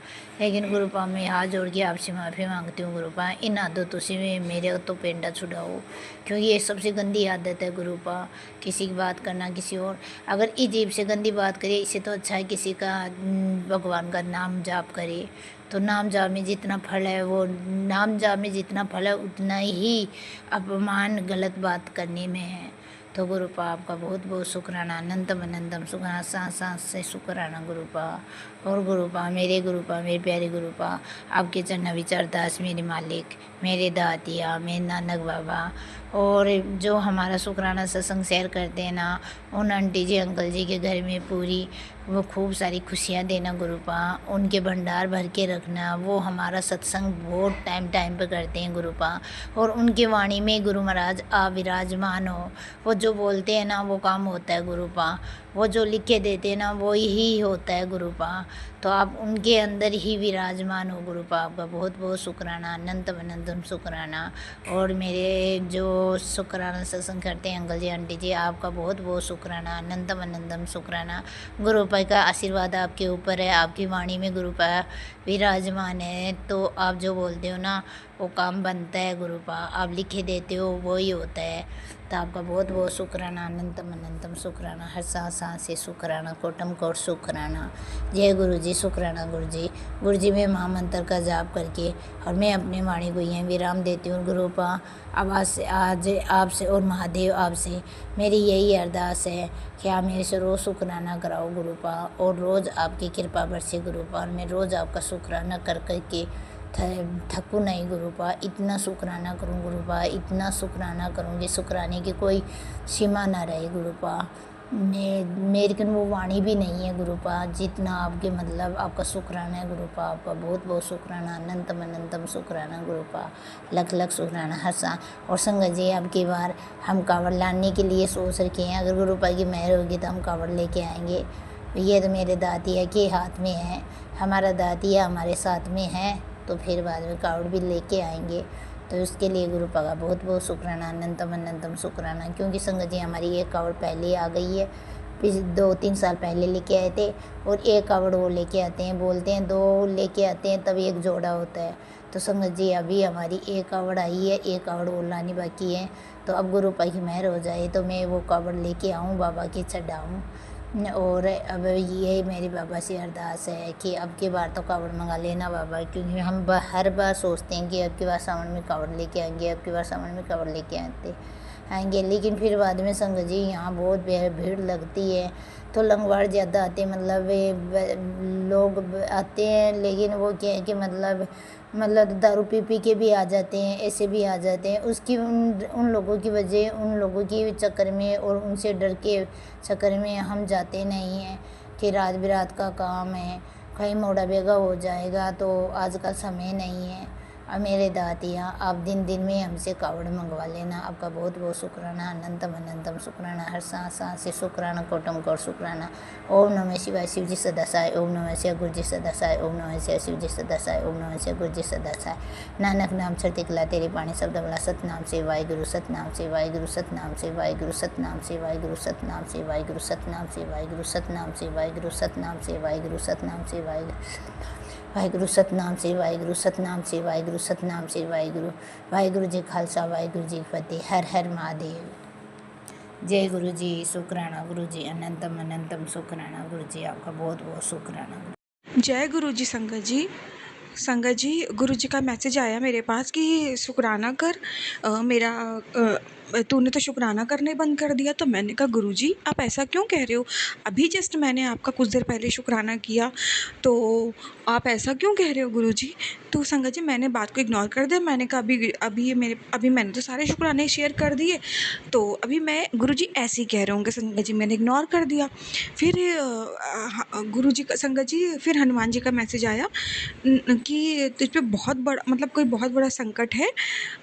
लेकिन गुरुपा मैं हाथ जोड़ के आपसे माफ़ी मांगती हूँ गुरुपा, इन आदतों से मेरे तो पेंडा छुड़ाओ, क्योंकि ये सबसे गंदी आदत है गुरुपा, किसी की बात करना किसी और। अगर इस जीभ से गंदी बात करे इससे तो अच्छा है किसी का भगवान का नाम जाप करे। तो नाम जाप में जितना फल है वो नाम जाप में जितना फल है उतना ही अपमान गलत बात करने में है। तो गुरुपा आपका बहुत बहुत शुक्राना, अनंतम अनंतम शुक्राना, सांस सांस से शुक्राना गुरुपा। और गुरुपा मेरे प्यारे गुरुपा, आपके चरण विचार दास मेरे मालिक, मेरे दातिया, मेरे नानक बाबा, और जो हमारा शुक्राना सत्संग शेयर करते हैं ना, उन आंटी जी अंकल जी के घर में पूरी वो खूब सारी खुशियाँ देना गुरुपा, उनके भंडार भर के रखना। वो हमारा सत्संग बहुत टाइम पे करते हैं गुरुपा, और उनके वाणी में गुरु महाराज आप विराजमान हो। वो जो बोलते हैं ना वो काम होता है गुरुपा, वो जो लिख के देते हैं ना वो ही होता है गुरुपा। तो आप उनके अंदर ही विराजमान हो गुरुपा, आपका बहुत बहुत शुक्राना, अनंतम अनंतम शुक्राना। और मेरे जो शुक्राना सत्संग करते हैं अंकल जी आंटी जी, आपका बहुत बहुत शुक्राना, अनंतम अनंतम शुक्राना। गुरुपा का आशीर्वाद आपके ऊपर है, आपकी वाणी में गुरुपा विराजमान है। तो आप जो बोलते हो ना वो काम बनता है गुरुपा, आप लिखे देते हो वो ही होता है। तो आपका बहुत बहुत शुक्राना, अनंतम अनंतम शुक्राना, हर सांस सांस से शुक्राना, कोटम कोट शुक्राना। जय गुरु जी, शुक्राना गुरु जी मैं महामंत्र का जाप करके और मैं अपने वाणी को यहीं विराम देती हूँ गुरुपा। आज आपसे और महादेव आपसे मेरी यही अरदास है कि आप मेरे से रोज़ शुक्राना कराओ गुरुपा, और रोज़ आपकी कृपा बरसे गुरुपा, और मैं रोज़ आपका शुक्राना कर के थकूँ नहीं गुरुपा, इतना शुक्राना करूँ गुरुपा, इतना शुक्राना करूँ कि शुक्राने की कोई सीमा ना रहे गुरुपा। मेरे कन वो वाणी भी नहीं है गुरुपा जितना आपके मतलब आपका शुक्राना है गुरुपा, आपका बहुत बहुत शुक्राना, अनंतम अनंतम शुक्राना गुरुपा, लख लख शुक्राना हर सा। और संगत जी अब की बार हम कावड़ लाने के लिए सोच रखे हैं, अगर गुरुपा की मेहर होगी तो हम कावड़ लेके आएंगे। ये तो मेरे दातिया के हाथ में है, हमारा दातिया हमारे साथ में है, तो फिर बाद में कावड़ भी लेके आएंगे। तो उसके लिए गुरुपा का बहुत बहुत शुक्राना, अनंतम अनंतम शुक्राना। क्योंकि संगत जी हमारी एक कावड़ पहले आ गई है, पिछले 2-3 साल पहले लेके आए थे, और एक कावड़ वो लेके आते हैं, बोलते हैं 2 लेके आते हैं तब एक जोड़ा होता है। तो संगत जी अभी हमारी एक कावड़ आई है, एक कावड़ और लानी बाकी है। तो अब गुरुपा की मेहर हो जाए तो मैं वो कावड़ लेके आऊँ, बाबा के चढ़ाऊँ। और अब ये मेरी बाबा से अरदास है कि अब की बार तो कावड़ मंगा लेना बाबा, क्योंकि हम हर बार सोचते हैं कि अब की बार सावन में कावड़ लेके आएंगे, अब की बार सावन में कावड़ लेके आएंगे, लेकिन फिर बाद में संगत जी यहाँ बहुत भीड़ लगती है, तो लंगवाड़ ज़्यादा आते हैं, मतलब लोग आते हैं, लेकिन वो क्या है कि मतलब दारू पी के भी आ जाते हैं, ऐसे भी आ जाते हैं। उसकी उन लोगों की वजह, उन लोगों की चक्कर में और उनसे डर के चक्कर में हम जाते नहीं हैं कि रात बिरात का काम है, कहीं मोड़ा बेगा हो जाएगा, तो आज का समय नहीं है। और मेरे दातिया आप दिन में हमसे कावड़ मंगवा लेना, आपका बहुत बहुत शुक्राना, अनंतम अनंतम शुक्राना, हर सांस सांस से शुक्राना, कोटम कोट शुक्राना। ओम नमः शिवाय, शिव जी सदासाय, ओम नमः शिवाय, गुरु जी सदासाय, ओम नमः शिवाय, शिव जी सदासाय, ओम नमः शिवाय, गुरु जी सदासाय। नानक नाम छरती कला तेरी पानी शब्द बला, सतनाम से वाहिगुरु, सतनाम से वाहिगुरु, सतनाम से वाहिगुरु, सतनाम से वाहिगुरु, सतनाम से वाहिगुरु, सतनाम से वाहिगुरु, सतनाम से वाहिगुरु, सतनाम से वाहिगुरु, सतनाम से वाहिगुरु, सतनाम से वाहिगुरु, सतनाम से वाहिगुरु, सतनाम से वाहिगुरु। वाहिगुरु जी खालसा, वाहिगुरु जी फतेह। हर हर महादेव। जय गुरु जी, शुक्राना गुरु जी, अनंतम अनंतम शुक्राना गुरु जी, आपका बहुत बहुत शुक्राना। जय गुरु जी। संगत जी गुरु जी का मैसेज आया मेरे पास कि शुक्राना कर, मेरा तूने तो शुक्राना करने बंद कर दिया। तो मैंने कहा गुरुजी आप ऐसा क्यों कह रहे हो, अभी जस्ट मैंने आपका कुछ देर पहले शुक्राना किया, तो आप ऐसा क्यों कह रहे हो गुरुजी। तो संगत जी मैंने बात को इग्नोर कर दिया। मैंने कहा अभी मैंने तो सारे शुक्राने शेयर कर दिए, तो अभी मैं गुरुजी ऐसे ही कह रहे होंगे। संगत जी मैंने इग्नोर कर दिया। फिर गुरुजी का संगत जी फिर हनुमान जी का मैसेज आया कि तुझ पे बहुत बड़ा मतलब कोई बहुत बड़ा संकट है,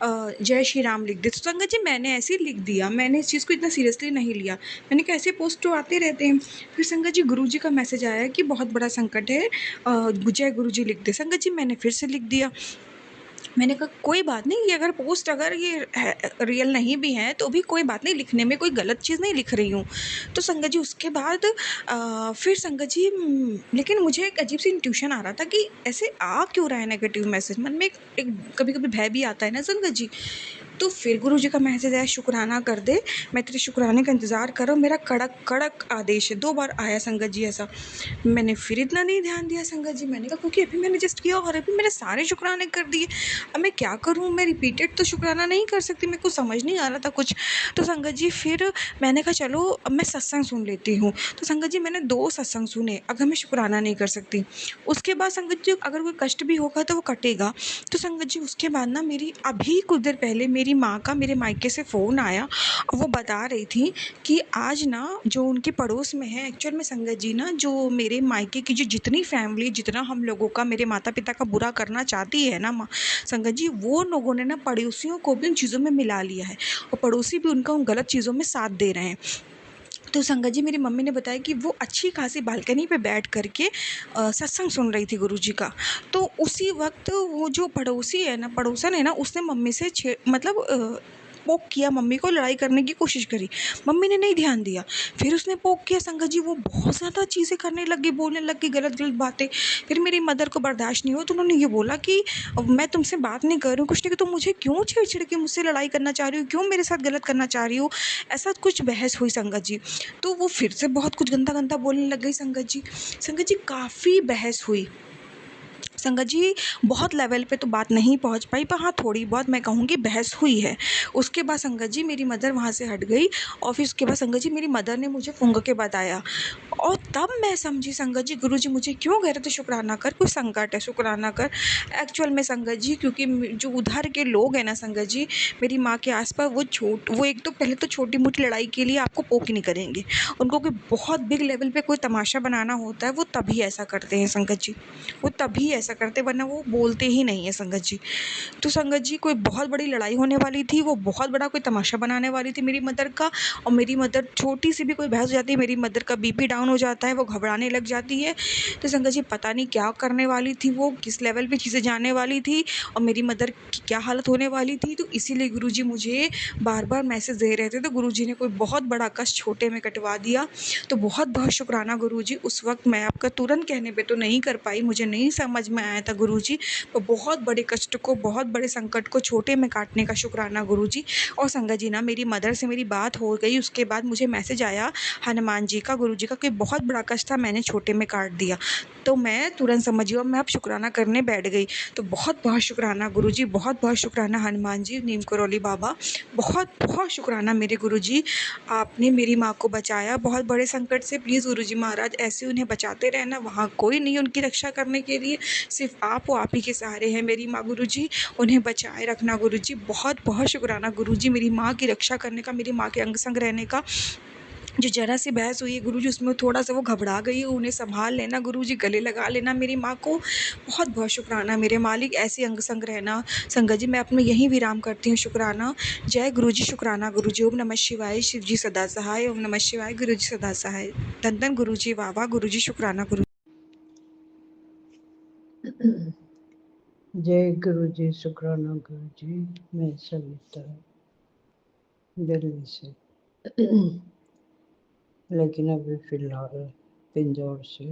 जय श्री राम लिख दे। तो संगत जी मैंने ऐसे ही लिख दिया, मैंने इस चीज़ को इतना सीरियसली नहीं लिया। मैंने कहा ऐसे पोस्ट तो आते रहते हैं। फिर संगत जी गुरुजी का मैसेज आया कि बहुत बड़ा संकट है, जय गुरुजी लिख दे। संगत जी मैंने फिर से लिख दिया। मैंने कहा कोई बात नहीं, ये अगर ये रियल नहीं भी है तो भी कोई बात नहीं, लिखने में कोई गलत चीज़ नहीं लिख रही हूँ। तो संगत जी उसके बाद फिर संगत जी लेकिन मुझे एक अजीब सी इंट्यूशन आ रहा था कि ऐसे आ क्यों रहा है नेगेटिव मैसेज, मन में एक कभी कभी भय भी आता है ना संगत जी। तो फिर गुरु जी का मैसेज आया शुक्राना कर दे, मैं तेरे शुक्राने का इंतज़ार कर रहा हूँ, मेरा कड़क कड़क आदेश है। 2 बार आया संगत जी ऐसा। मैंने फिर इतना नहीं ध्यान दिया संगत जी। मैंने कहा क्योंकि अभी मैंने जस्ट किया और अभी मैंने सारे शुक्राने कर दिए, अब मैं क्या करूँ, मैं रिपीटेड तो शुक्राना नहीं कर सकती, मेरे को समझ नहीं आ रहा था कुछ। तो संगत जी फिर मैंने कहा चलो अब मैं सत्संग सुन लेती हूँ। तो संगत जी मैंने 2 सत्संग सुने, अगर मैं शुक्राना नहीं कर सकती। उसके बाद संगत जी अगर कोई कष्ट भी होगा तो वो कटेगा। तो संगत जी उसके बाद ना मेरी अभी कुछ देर पहले मेरी माँ का मेरे मायके से फ़ोन आया और वो बता रही थी कि आज ना जो उनके पड़ोस में है, एक्चुअल में संगत जी ना जो मेरे मायके की जो जितनी फैमिली जितना हम लोगों का मेरे माता पिता का बुरा करना चाहती है ना माँ संगत जी, वो लोगों ने ना पड़ोसियों को भी उन चीज़ों में मिला लिया है और पड़ोसी भी उनका उन गलत चीज़ों में साथ दे रहे हैं। तो संगत जी मेरी मम्मी ने बताया कि वो अच्छी खासी बालकनी पे बैठ करके सत्संग सुन रही थी गुरुजी का। तो उसी वक्त वो जो पड़ोसी है ना, पड़ोसन है ना, उसने मम्मी से मतलब पोक किया, मम्मी को लड़ाई करने की कोशिश करी। मम्मी ने नहीं ध्यान दिया, फिर उसने पोक किया संगत जी, वो बहुत ज़्यादा चीज़ें करने लगी, बोलने लगी गलत गलत बातें। फिर मेरी मदर को बर्दाश्त नहीं हुआ तो उन्होंने ये बोला कि मैं तुमसे बात नहीं कर रही हूँ कुछ नहीं, कि तुम मुझे क्यों छेड़ छेड़ के मुझसे लड़ाई करना चाह रही हो, क्यों मेरे साथ गलत करना चाह रही हो। ऐसा कुछ बहस हुई संगत जी। तो वो फिर से बहुत कुछ गंदा गंदा बोलने लग गई संगत जी। संगत जी काफ़ी बहस हुई संगत जी, बहुत लेवल पे तो बात नहीं पहुंच पाई, पर हाँ थोड़ी बहुत मैं कहूँगी बहस हुई है। उसके बाद संगत जी मेरी मदर वहाँ से हट गई और फिर उसके बाद संगत जी मेरी मदर ने मुझे फूंक के बताया और तब मैं समझी संगत जी गुरुजी मुझे क्यों कह रहे थे शुक्राना कर, कोई संकट है शुक्राना कर। एक्चुअल में संगत जी क्योंकि जो उधर के लोग हैं ना संगत जी, मेरी माँ के आसपास वो एक तो पहले तो छोटी मोटी लड़ाई के लिए आपको पोक नहीं करेंगे, उनको कोई बहुत बिग लेवल पे कोई तमाशा बनाना होता है वो तभी ऐसा करते हैं संगत जी, वो तभी ऐसा करते, वरना वो बोलते ही नहीं है संगत जी। तो संगत जी कोई बहुत बड़ी लड़ाई होने वाली थी, वो बहुत बड़ा कोई तमाशा बनाने वाली थी मेरी मदर का, और मेरी मदर छोटी सी भी कोई बहस हो जाती है मेरी मदर का बीपी डाउन हो जाता है, वो घबराने लग जाती है। तो संगत जी पता नहीं क्या करने वाली थी, वो किस लेवल पे चीज़ें जाने वाली थी और मेरी मदर की क्या हालत होने वाली थी। तो इसीलिए गुरुजी मुझे बार बार मैसेज दे रहे थे, तो गुरुजी ने कोई बहुत बड़ा कष्ट छोटे में कटवा दिया। तो बहुत बहुत शुक्राना गुरुजी, उस वक्त मैं आपका तुरंत कहने पे तो नहीं कर पाई, मुझे नहीं समझ में आया था गुरुजी, तो बहुत बड़े कष्ट को बहुत बड़े संकट को छोटे में काटने का शुक्राना गुरुजी। और संगत जी ना मेरी मदर से मेरी बात हो गई, उसके बाद मुझे मैसेज आया हनुमान जी का, गुरुजी का, कोई बहुत बड़ा कष्ट था मैंने छोटे में काट दिया। तो मैं तुरंत समझी और मैं अब शुक्राना करने बैठ गई। तो बहुत बहुत शुक्राना गुरुजी, बहुत बहुत शुक्राना हनुमान जी, नीम करौली बाबा, बहुत बहुत शुक्राना मेरे गुरुजी, आपने मेरी माँ को बचाया बहुत बड़े संकट से। प्लीज़ गुरुजी महाराज ऐसे उन्हें बचाते रहना, वहाँ कोई नहीं उनकी रक्षा करने के लिए, सिर्फ आप हो, आप ही के सहारे हैं मेरी माँ गुरुजी, उन्हें बचाए रखना गुरुजी। बहुत बहुत शुक्राना गुरुजी मेरी माँ की रक्षा करने का, मेरी माँ के अंग संग रहने का। जो ज़रा सी बहस हुई है गुरुजी उसमें थोड़ा-सा वो घबरा गई है, उन्हें सँभाल लेना गुरुजी, गले लगा लेना मेरी माँ को। बहुत बहुत शुक्राना मेरे मालिक, ऐसे अंग संग रहना। संगत जी मैं अपना यहीं विराम करती हूँ, शुक्राना। जय गुरुजी, शुक्राना गुरुजी। ओम नमः शिवाय, शिव जी सदा सहाय। ओम नमः शिवाय, गुरुजी सदा सहाय। धन धन गुरुजी, वाह वाह गुरुजी, शुक्राना गुरु। जय गुरु जी, शुक्राना गुरु जी। मैं सविता दिल्ली से लेकिन अभी फ़िलहाल पिंजौर से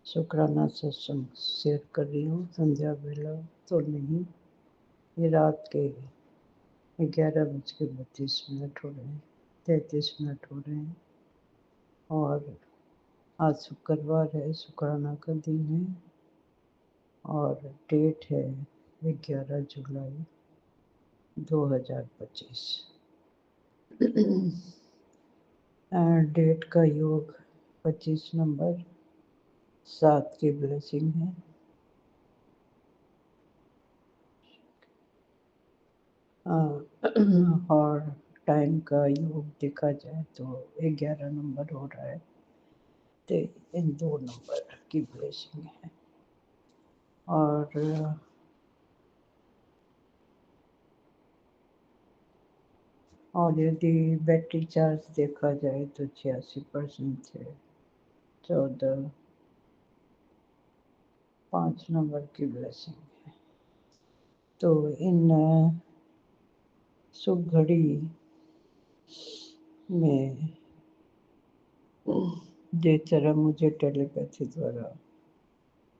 शुक्राना सत्संग शेयर कर रही हूँ। संध्या वेला तो नहीं, ये रात के 11:32 हो रहे हैं, 33 मिनट हो रहे हैं और आज शुक्रवार है, शुक्राना का दिन है और डेट है 11 जुलाई 2025। डेट का योग 25 नंबर 7 की ब्लेसिंग है। और टाइम का योग देखा जाए तो 11 नंबर हो रहा है, तो इन 2 नंबर की ब्लेसिंग है। और यदि बैटरी चार्ज देखा जाए तो 86% है। 14 5 नंबर की ब्लेसिंग है। तो इन शुभ घड़ी में जिस तरह मुझे टेलीपैथी द्वारा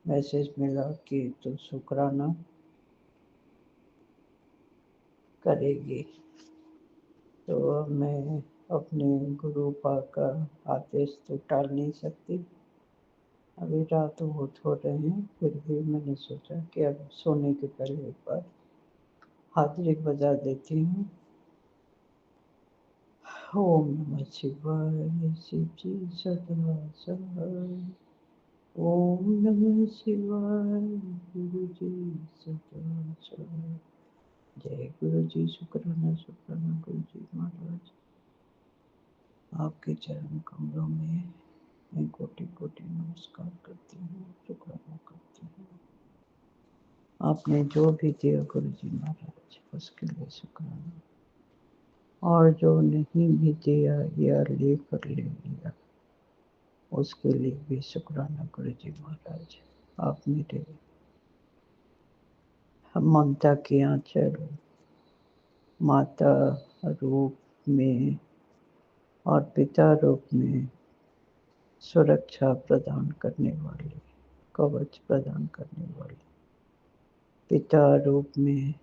मैसेज मिला कि तो शुक्राना करेगी, तो मैं अपने गुरु पाक का आदेश तो टाल नहीं सकती। अभी रात बहुत हो रहे हैं, फिर भी मैंने सोचा कि अब सोने के पहले एक बार हाजिरी बजा देती हूँ। ओम नमः शिवाय, शिव जी सदा सहाय। ओम नमः शिवाय, गुरु जी सदा सहाय। जय गुरु जी। शुक्राना शुक्राना गुरु जी महाराज, आपके चरण कमलों में मैं कोटि कोटि नमस्कार करती हूँ, शुक्राना करती हूँ। आपने जो भी दिया गुरु जी महाराज, उसके लिए शुक्राना। और जो नहीं भी दिया या लेकर ले लिया, उसके लिए भी शुक्राना गुरु जी महाराज। आप मेरे ममता की आंचल, माता रूप में और पिता रूप में सुरक्षा प्रदान करने वाले, कवच प्रदान करने वाले, पिता रूप में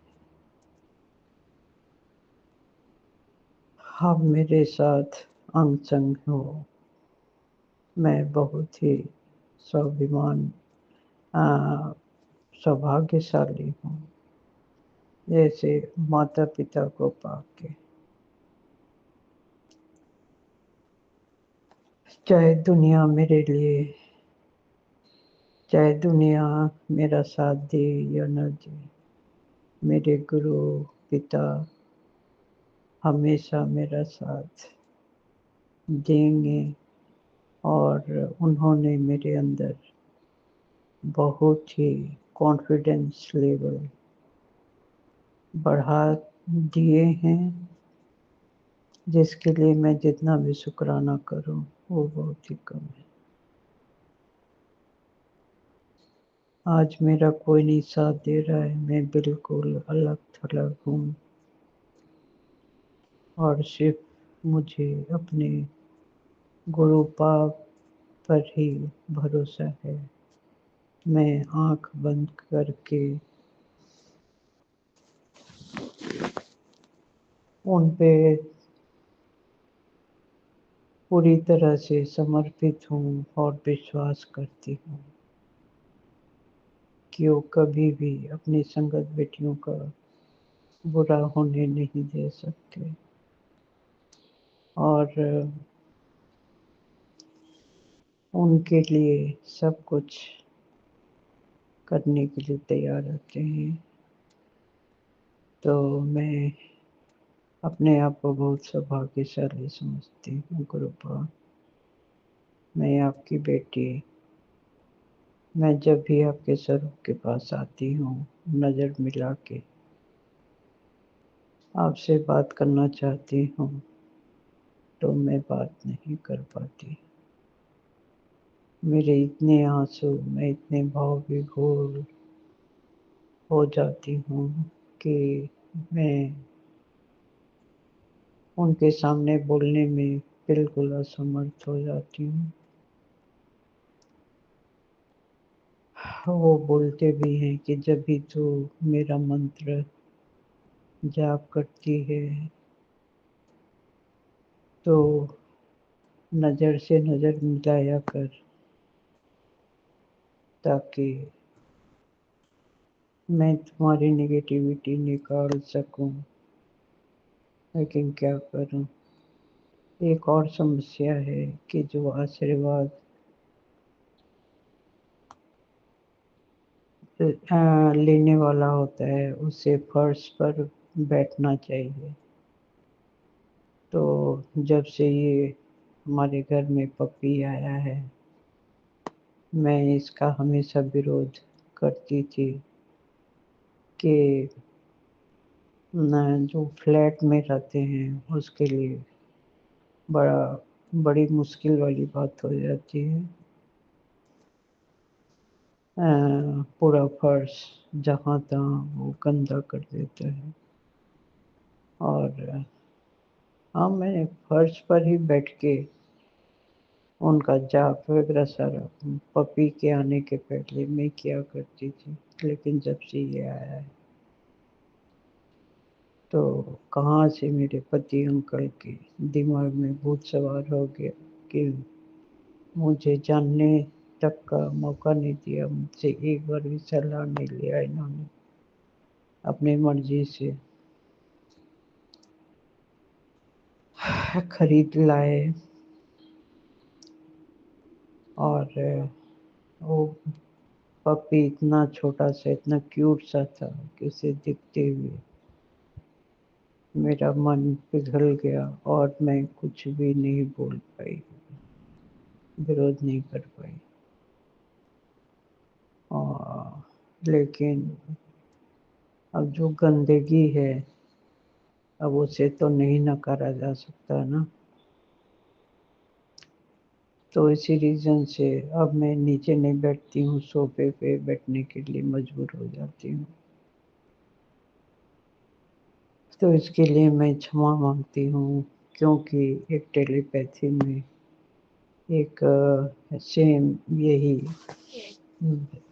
आप मेरे साथ अंग संग हो। मैं बहुत ही स्वाभिमान सौभाग्यशाली हूँ, जैसे माता पिता को पाके। चाहे दुनिया मेरे लिए, चाहे दुनिया मेरा साथ दे या न दे, मेरे गुरु पिता हमेशा मेरा साथ देंगे। और उन्होंने मेरे अंदर बहुत ही कॉन्फिडेंस लेवल बढ़ा दिए हैं, जिसके लिए मैं जितना भी शुक्राना करूं वो बहुत ही कम है। आज मेरा कोई नहीं साथ दे रहा है, मैं बिल्कुल अलग थलग हूँ और सिर्फ मुझे अपने गुरु पाक पर ही भरोसा है। मैं आंख बंद करके उन पे पूरी तरह से समर्पित हूँ और विश्वास करती हूँ कि वो कभी भी अपनी संगत बेटियों का बुरा होने नहीं दे सकते। और उनके लिए सब कुछ करने के लिए तैयार रहते हैं। तो मैं अपने आप को बहुत सौभाग्यशाली समझती हूँ गुरुपा। मैं आपकी बेटी, मैं जब भी आपके स्वरूप के पास आती हूँ, नज़र मिला के आपसे बात करना चाहती हूँ, तो मैं बात नहीं कर पाती। मेरे इतने आंसू, मैं इतने भाव विभोर हो जाती हूँ कि मैं उनके सामने बोलने में बिल्कुल असमर्थ हो जाती हूँ। वो बोलते भी हैं कि जब भी तू मेरा मंत्र जाप करती है तो नज़र से नज़र मिलाया कर, ताकि मैं तुम्हारी नेगेटिविटी निकाल सकूं। लेकिन क्या करूं। एक और समस्या है कि जो आशीर्वाद लेने वाला होता है उसे फर्श पर बैठना चाहिए। तो जब से ये हमारे घर में पपी आया है, मैं इसका हमेशा विरोध करती थी कि जो फ्लैट में रहते हैं उसके लिए बड़ी मुश्किल वाली बात हो जाती है। पूरा फर्श जहाँ तहाँ वो गंदा कर देता है। और हाँ, मैं फर्श पर ही बैठ के उनका जाप वगैरह सारा पपी के आने के पहले मैं किया करती थी। लेकिन जब से ये आया है तो कहाँ से मेरे पति अंकल के दिमाग में भूत सवार हो गया कि मुझे जानने तक का मौका नहीं दिया, मुझसे एक बार भी सलाह नहीं लिया इन्होंने, अपनी मर्जी से खरीद लाए। और वो पपी इतना छोटा सा, इतना क्यूट सा था कि उसे दिखते हुए मेरा मन पिघल गया और मैं कुछ भी नहीं बोल पाई, विरोध नहीं कर पाई। लेकिन अब जो गंदगी है, अब उसे तो नहीं नकारा जा सकता ना। तो इसी रीज़न से अब मैं नीचे नहीं बैठती हूँ, सोफे पे बैठने के लिए मजबूर हो जाती हूँ। तो इसके लिए मैं क्षमा मांगती हूँ, क्योंकि एक टेलीपैथी में एक सेम यही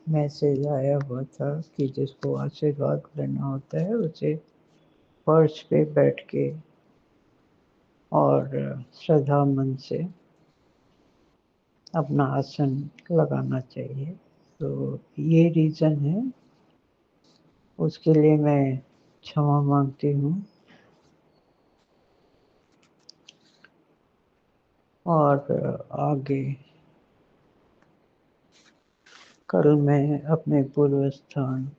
मैसेज आया हुआ था कि जिसको आशीर्वाद लेना होता है उसे फर्श पे बैठ के और श्रद्धा मन से अपना आसन लगाना चाहिए। तो ये रीज़न है, उसके लिए मैं क्षमा मांगती हूँ। और आगे कल मैं अपने पूर्व स्थान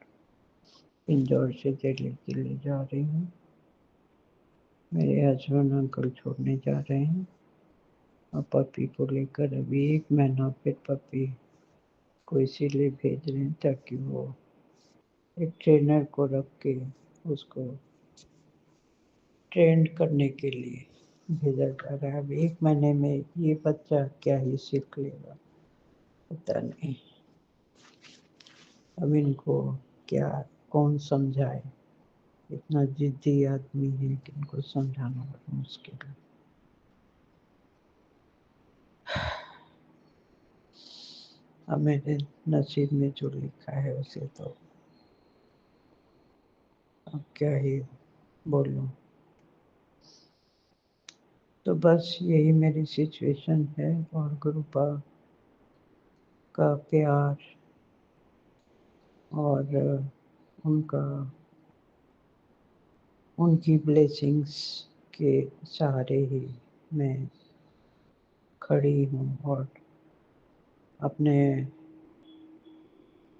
इंदौर से दिल्ली के लिए जा रही हूँ। मेरे हस्बैंड अंकल छोड़ने जा रहे हैं और पपी को लेकर अभी 1 महीना फिर पपी को इसीलिए भेज रहे हैं ताकि वो एक ट्रेनर को रख के उसको ट्रेंड करने के लिए भेजा जा रहा है। अब 1 महीने में ये बच्चा क्या ही सीख लेगा पता नहीं। अब इनको क्या कौन समझाए, इतना जिद्दी आदमी है कि इनको समझाना बड़ा मुश्किल है। अब मेरे नसीब में जो लिखा है उसे तो अब क्या ही बोलूं। तो बस यही मेरी सिचुएशन है, और गुरुपा का प्यार और उनका उनकी ब्लेसिंग्स के सहारे ही मैं खड़ी हूँ और अपने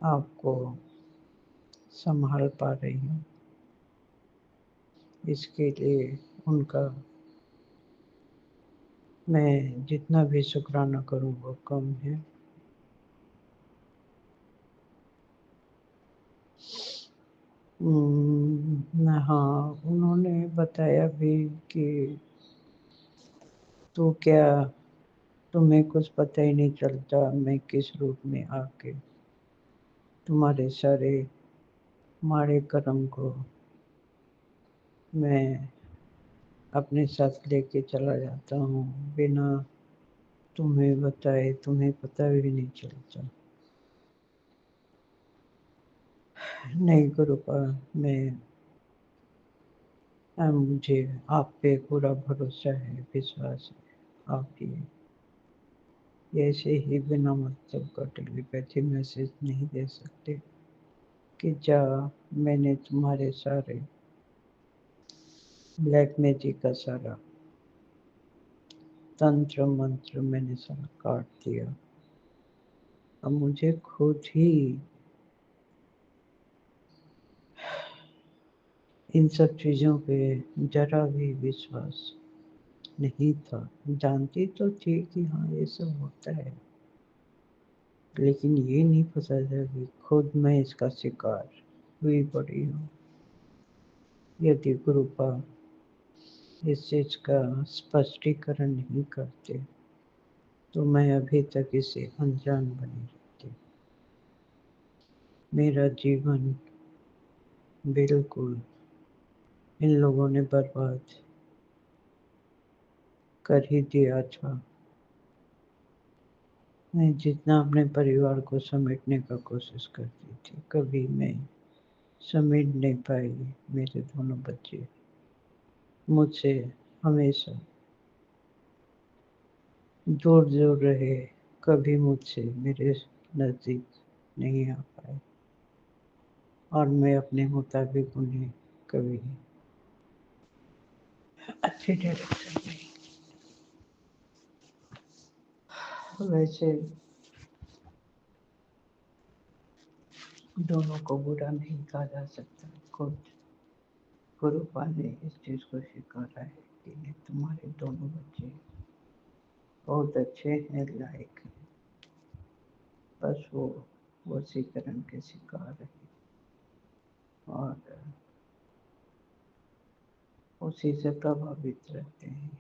आप को संभाल पा रही हूँ। इसके लिए उनका मैं जितना भी शुक्राना करूँ वो कम है। हाँ, उन्होंने बताया भी कि तुम्हें कुछ पता ही नहीं चलता मैं किस रूप में आके तुम्हारे सारे माड़े कर्म को मैं अपने साथ लेके चला जाता हूँ, बिना तुम्हें बताए तुम्हें पता भी नहीं चलता। नहीं गुरुपा, मुझे आप पे पूरा भरोसा है, विश्वास है। आप ही ऐसे ही बिना मतलब का टेलीपैथी मैसेज नहीं दे सकते कि जा मैंने तुम्हारे सारे ब्लैक मैजिक का सारा तंत्र मंत्र मैंने सारा काट दिया। अब मुझे खुद ही इन सब चीज़ों पे जरा भी विश्वास नहीं था। जानती तो थी कि हाँ ये सब होता है, लेकिन ये नहीं पता था कि खुद मैं इसका शिकार हुई पड़ी हूँ। यदि गुरुपा इस चीज़ का स्पष्टीकरण नहीं करते तो मैं अभी तक इसे अनजान बनी रहती। मेरा जीवन बिल्कुल इन लोगों ने बर्बाद कर ही दिया था। मैं जितना अपने परिवार को समेटने का कोशिश करती थी, कभी मैं समेट नहीं पाई। मेरे दोनों बच्चे मुझसे हमेशा दूर दूर रहे, कभी मुझसे मेरे नज़दीक नहीं आ पाए और मैं अपने मुताबिक उन्हें कभी अच्छी डायरेक्शन नहीं। वैसे दोनों को बुरा नहीं कहा जा सकता। खुद गुरुपा ने इस चीज़ को स्वीकारा है कि तुम्हारे दोनों बच्चे बहुत अच्छे हैं, लायक हैं, बस वो वशीकरण के शिकार है और उसी से प्रभावित रहते हैं।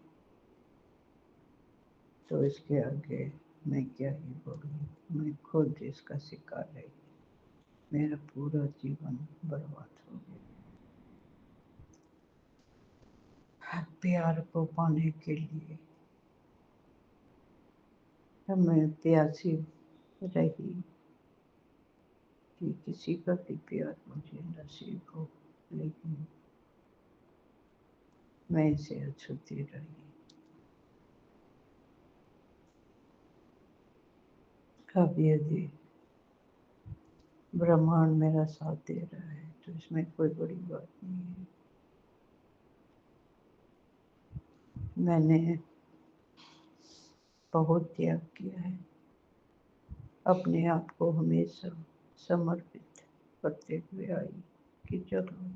तो इसके आगे मैं क्या ही बोलूँ, मैं खुद इसका शिकार रही। मेरा पूरा जीवन बर्बाद हो गया। प्यार को पाने के लिए मैं प्यासी रही कि किसी का भी प्यार मुझे नसीब हो, लेकिन मैं इसे अछूती रही। अब यदि ब्रह्मांड मेरा साथ दे रहा है तो इसमें कोई बड़ी बात नहीं है। मैंने बहुत त्याग किया है, अपने आप को हमेशा समर्पित करते हुए आई कि चलो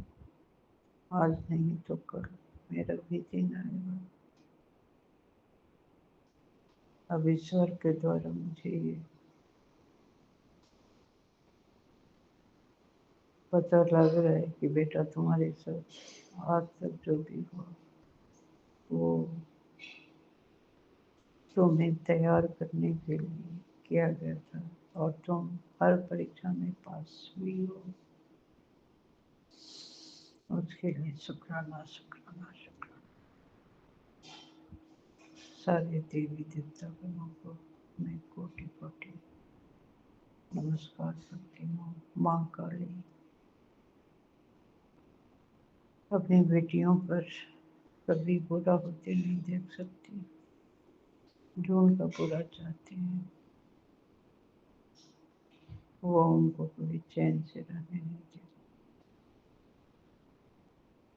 आज नहीं तो कल मेरा भी दिन आएगा। अब ईश्वर के द्वारा मुझे ये पता लग रहा है कि बेटा तुम्हारे साथ आज तक जो भी हुआ वो तुम्हें तैयार करने के लिए किया गया था और तुम हर परीक्षा में पास हुई हो। उसके लिए शुक्राना शुक्राना शुक्राना। सारे देवी देवतागणों को मैं कोटि कोटि नमस्कार करती हूँ। माँ काली अपनी बेटियों पर कभी बुरा होते नहीं देख सकती, जो उनका बुरा चाहते हैं वो उनको कभी चैन से रहने नहीं देते।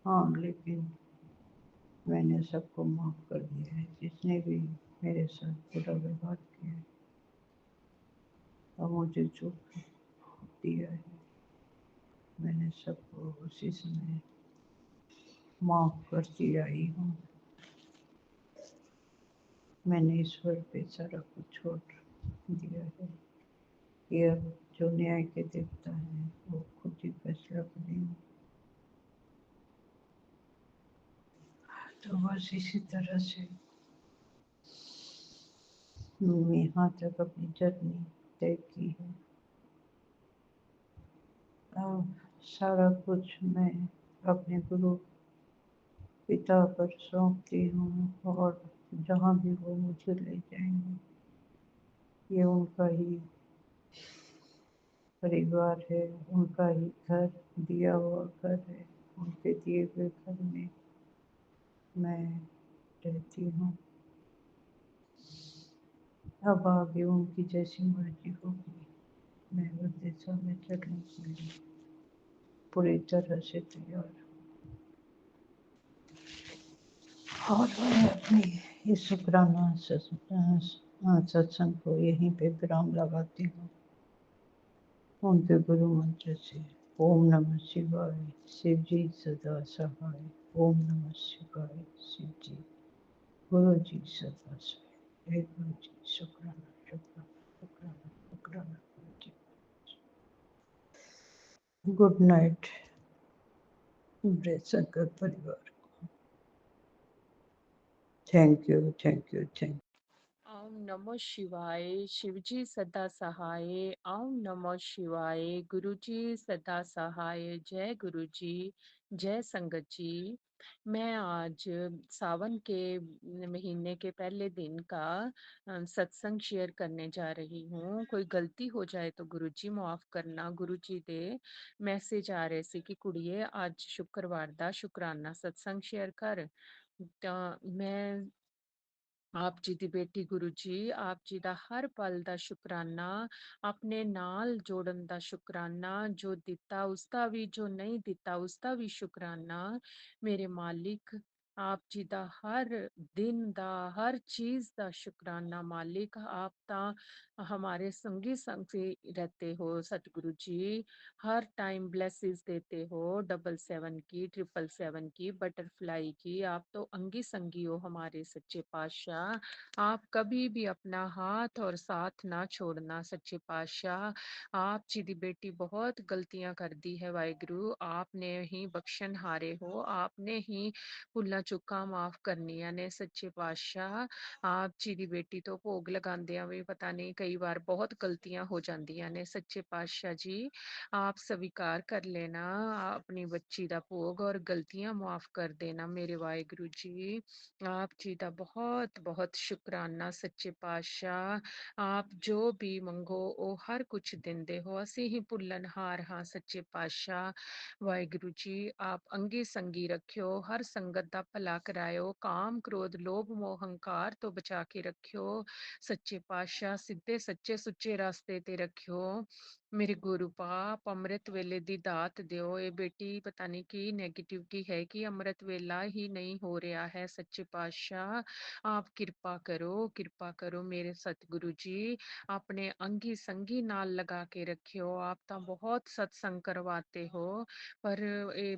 हाँ, लेकिन मैंने सबको माफ़ कर दिया है, जिसने भी मेरे साथ बुरा व्यवहार किया है और मुझे जो दिया है मैंने सबको उसी समय माफ़ करती आई हूँ। मैंने ईश्वर पे सारा कुछ छोड़ दिया है कि अब जो न्याय के देवता हैं वो खुद ही फैसला करेंगे। तो बस इसी तरह से यहाँ तक अपनी जर्नी तय की है। अब सारा कुछ मैं अपने गुरु पिता पर सौंपती हूँ और जहाँ भी वो मुझे ले जाएंगे ये उनका ही परिवार है, उनका ही घर, दिया हुआ घर है। उनके दिए हुए घर में मैं रहती हूँ। अब आगे उनकी जैसी मर्जी होगी। मैं उस दिशा में चलने के लिए पूरी तरह से तैयार हूँ। और मैं अपनी इस शुक्राना सत्संग को यहीं पे विराम लगाती हूँ उनके गुरु मंत्र से। ओम नमः शिवाय, शिव जी सदा सहाय। ओम नमः शिवाय, शिव जी, गुरु जी सदा सहाय। हे गुरु जी, शुक्राना शुक्राना शुक्राना शुक्राना गुरु जी। गुड नाइट मेरे संकर परिवार। Thank you thank you thank ओम नमः शिवाय, शिवजी सदा सहाय। ओम नमः शिवाय, गुरुजी सदा सहाय। जय गुरुजी, जय संगत जी। मैं आज सावन के महीने के पहले दिन का सत्संग शेयर करने जा रही हूँ। कोई गलती हो जाए तो गुरुजी माफ करना। गुरुजी दे मैसेज आ रहे सी कि कुड़िए आज शुक्रवार दा शुकराना सत्संग शेयर कर। ਤਾਂ ਮੈਂ ਆਪ ਜੀ ਦੀ ਬੇਟੀ ਗੁਰੂ ਜੀ, ਆਪ ਜੀ ਦਾ ਹਰ ਪਲ ਦਾ ਸ਼ੁਕਰਾਨਾ, ਆਪਣੇ ਨਾਲ ਜੋੜਨ ਦਾ ਸ਼ੁਕਰਾਨਾ, ਜੋ ਦਿੱਤਾ ਉਸ ਦਾ ਵੀ, ਜੋ ਨਹੀਂ ਦਿੱਤਾ ਉਸ ਦਾ ਵੀ ਸ਼ੁਕਰਾਨਾ। ਮੇਰੇ ਮਾਲਿਕ, ਆਪ ਜੀ ਦਾ ਹਰ ਦਿਨ ਦਾ, ਹਰ ਚੀਜ਼ ਦਾ ਸ਼ੁਕਰਾਨਾ ਮਾਲਿਕ। ਆਪ ਤਾਂ हमारे संगी संग से रहते हो सतगुरु जी। हर टाइम ब्लेसिस देते हो, 777 की, 777 की, बटरफ्लाई की। आप तो अंगी संगी हो हमारे सच्चे पातशाह। आप कभी भी अपना हाथ और साथ ना छोड़ना सच्चे पातशाह। आप जी दी बेटी बहुत गलतियां कर दी है वाहिगुरु। आपने ही बख्शन हारे हो, आपने ही भुल्ला चुका माफ करनिया ने सच्चे पातशाह। ਆਪ ਜੀ ਦੀ ਬੇਟੀ ਤੋਂ ਭੋਗ ਲਗਾਉਂਦਿਆਂ ਵੀ ਪਤਾ ਨਹੀਂ ਕਈ ਵਾਰ ਬਹੁਤ ਗਲਤੀਆਂ ਹੋ ਜਾਂਦੀਆਂ ਨੇ ਸੱਚੇ ਪਾਤਸ਼ਾਹ ਜੀ। ਆਪ ਸਵੀਕਾਰ ਕਰ ਲੈਣਾ ਆਪਣੀ ਬੱਚੀ ਦਾ ਭੋਗ ਔਰ ਗਲਤੀਆਂ ਮਾਫ ਕਰ ਦੇਣਾ ਮੇਰੇ ਵਾਹਿਗੁਰੂ ਜੀ। ਆਪ ਜੀ ਦਾ ਬਹੁਤ ਬਹੁਤ ਸ਼ੁਕਰਾਨਾ ਸੱਚੇ ਪਾਤਸ਼ਾਹ। ਆਪ ਜੋ ਵੀ ਮੰਗੋ ਉਹ ਹਰ ਕੁਝ ਦਿੰਦੇ ਹੋ, ਅਸੀਂ ਹੀ ਭੁੱਲਣਹਾਰ ਹਾਂ ਸੱਚੇ ਪਾਤਸ਼ਾਹ। ਵਾਹਿਗੁਰੂ ਜੀ ਆਪ ਅੰਗੀ ਸੰਗੀ ਰੱਖਿਓ, ਹਰ ਸੰਗਤ ਦਾ ਭਲਾ ਕਰਾਇਓ, ਕਾਮ ਕ੍ਰੋਧ ਲੋਭ ਮੋਹ ਹੰਕਾਰ ਤੋਂ ਬਚਾ ਕੇ ਰੱਖਿਓ ਸੱਚੇ ਪਾਤਸ਼ਾਹ। ਸਿੱਧੇ ਸੱਚੇ ਸੁੱਚੇ ਰਸਤੇ ਤੇ ਰੱਖਿਓ ਮੇਰੇ ਗੁਰੂ ਪਾਪ। ਅੰਮ੍ਰਿਤ ਵੇਲੇ ਦੀ ਦਾਤ ਦਿਓ। ਇਹ ਬੇਟੀ ਪਤਾ ਨਹੀਂ ਕੀ ਨੈਗੇਟਿਵਿਟੀ ਹੈ ਕਿ ਅੰਮ੍ਰਿਤ ਵੇਲਾ ਹੀ ਨਹੀਂ ਹੋ ਰਿਹਾ ਹੈ ਸੱਚੇ ਪਾਤਸ਼ਾਹ। ਆਪ ਕਿਰਪਾ ਕਰੋ ਮੇਰੇ ਸਤਿਗੁਰੂ ਜੀ। ਆਪਣੇ ਅੰਗੀ ਸੰਗੀ ਨਾਲ ਲਗਾ ਕੇ ਰੱਖਿਓ। ਆਪ ਤਾਂ ਬਹੁਤ ਸਤਸੰਗ ਕਰਵਾਤੇ ਹੋ ਪਰ ਇਹ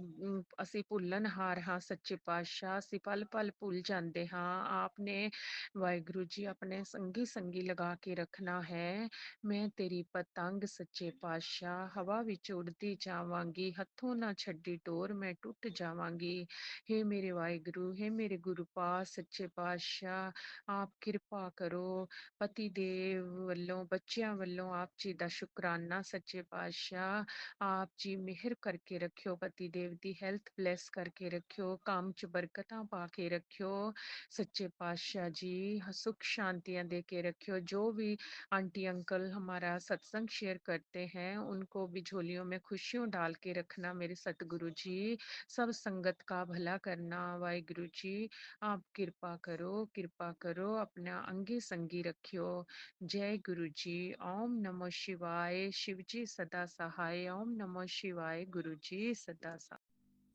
ਅਸੀਂ ਭੁੱਲਣਹਾਰ ਹਾਂ ਸੱਚੇ ਪਾਤਸ਼ਾਹ। ਅਸੀਂ ਪਲ ਪਲ ਭੁੱਲ ਜਾਂਦੇ ਹਾਂ। ਆਪਨੇ ਵਾਹਿਗੁਰੂ ਜੀ ਆਪਣੇ ਸੰਗੀ ਸੰਗੀ ਲਗਾ ਕੇ ਰੱਖਣਾ ਹੈ। ਮੈਂ ਤੇਰੀ ਪਤੰਗ ਸੱਚੇ ਪਾਤਸ਼ਾਹ, ਹਵਾ ਵਿੱਚ ਉੜਦੀ ਜਾਵਾਂਗੀ, ਹੱਥੋਂ ਨਾ ਛੱਡੀ ਡੋਰ, ਮੈਂ ਟੁੱਟ ਜਾਵਾਂਗੀ। ਹੇ ਮੇਰੇ ਵਾਹਿਗੁਰੂ, ਹੇ ਮੇਰੇ ਗੁਰੂ ਪਾਸ ਸੱਚੇ ਪਾਤਸ਼ਾਹ, ਆਪ ਕਿਰਪਾ ਕਰੋ। ਪਤੀ ਦੇਵ ਵੱਲੋਂ, ਬੱਚਿਆਂ ਵੱਲੋਂ ਆਪ ਜੀ ਦਾ ਸ਼ੁਕਰਾਨਾ ਸੱਚੇ ਪਾਤਸ਼ਾਹ। ਆਪ ਜੀ ਮਿਹਰ ਕਰਕੇ ਰੱਖਿਓ, ਪਤੀ ਦੇਵ ਦੀ ਹੈਲਥ ਬਲੈਸ ਕਰਕੇ ਰੱਖਿਓ, ਕੰਮ ਚ ਬਰਕਤਾਂ ਪਾ ਕੇ ਰੱਖਿਓ सच्चे पातशाह जी। सुख शांतियां दे के रखियो। जो भी आंटी अंकल हमारा सत्संग शेयर करते हैं उनको भी झोलियों में खुशियों डाल के रखना मेरे सतगुरु जी। सब संगत का भला करना वाहिगुरु जी। आप कृपा करो अपना अंगी संगी रखियो। जय गुरु जी। ओम नमः शिवाय, शिव जी सदा सहाय। ओम नमः शिवाय, गुरु जी सदा सहाय।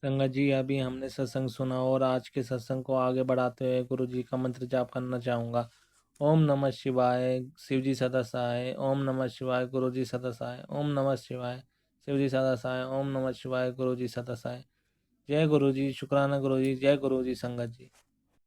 संगत जी अभी हमने सत्संग सुना और आज के सत्संग को आगे बढ़ाते हुए गुरु जी का मंत्र जाप करना चाहूँगा। ओम नमः शिवाय, शिव जी सदा सहाय। ओम नमः शिवाय, गुरु जी सदा सहाय। ओम नमः शिवाय, शिव जी सदा सहाय। ओम नमः शिवाय, गुरु जी सदा सहाय। जय गुरु जी, शुक्राना गुरु जी, जय गुरु जी संगत जी।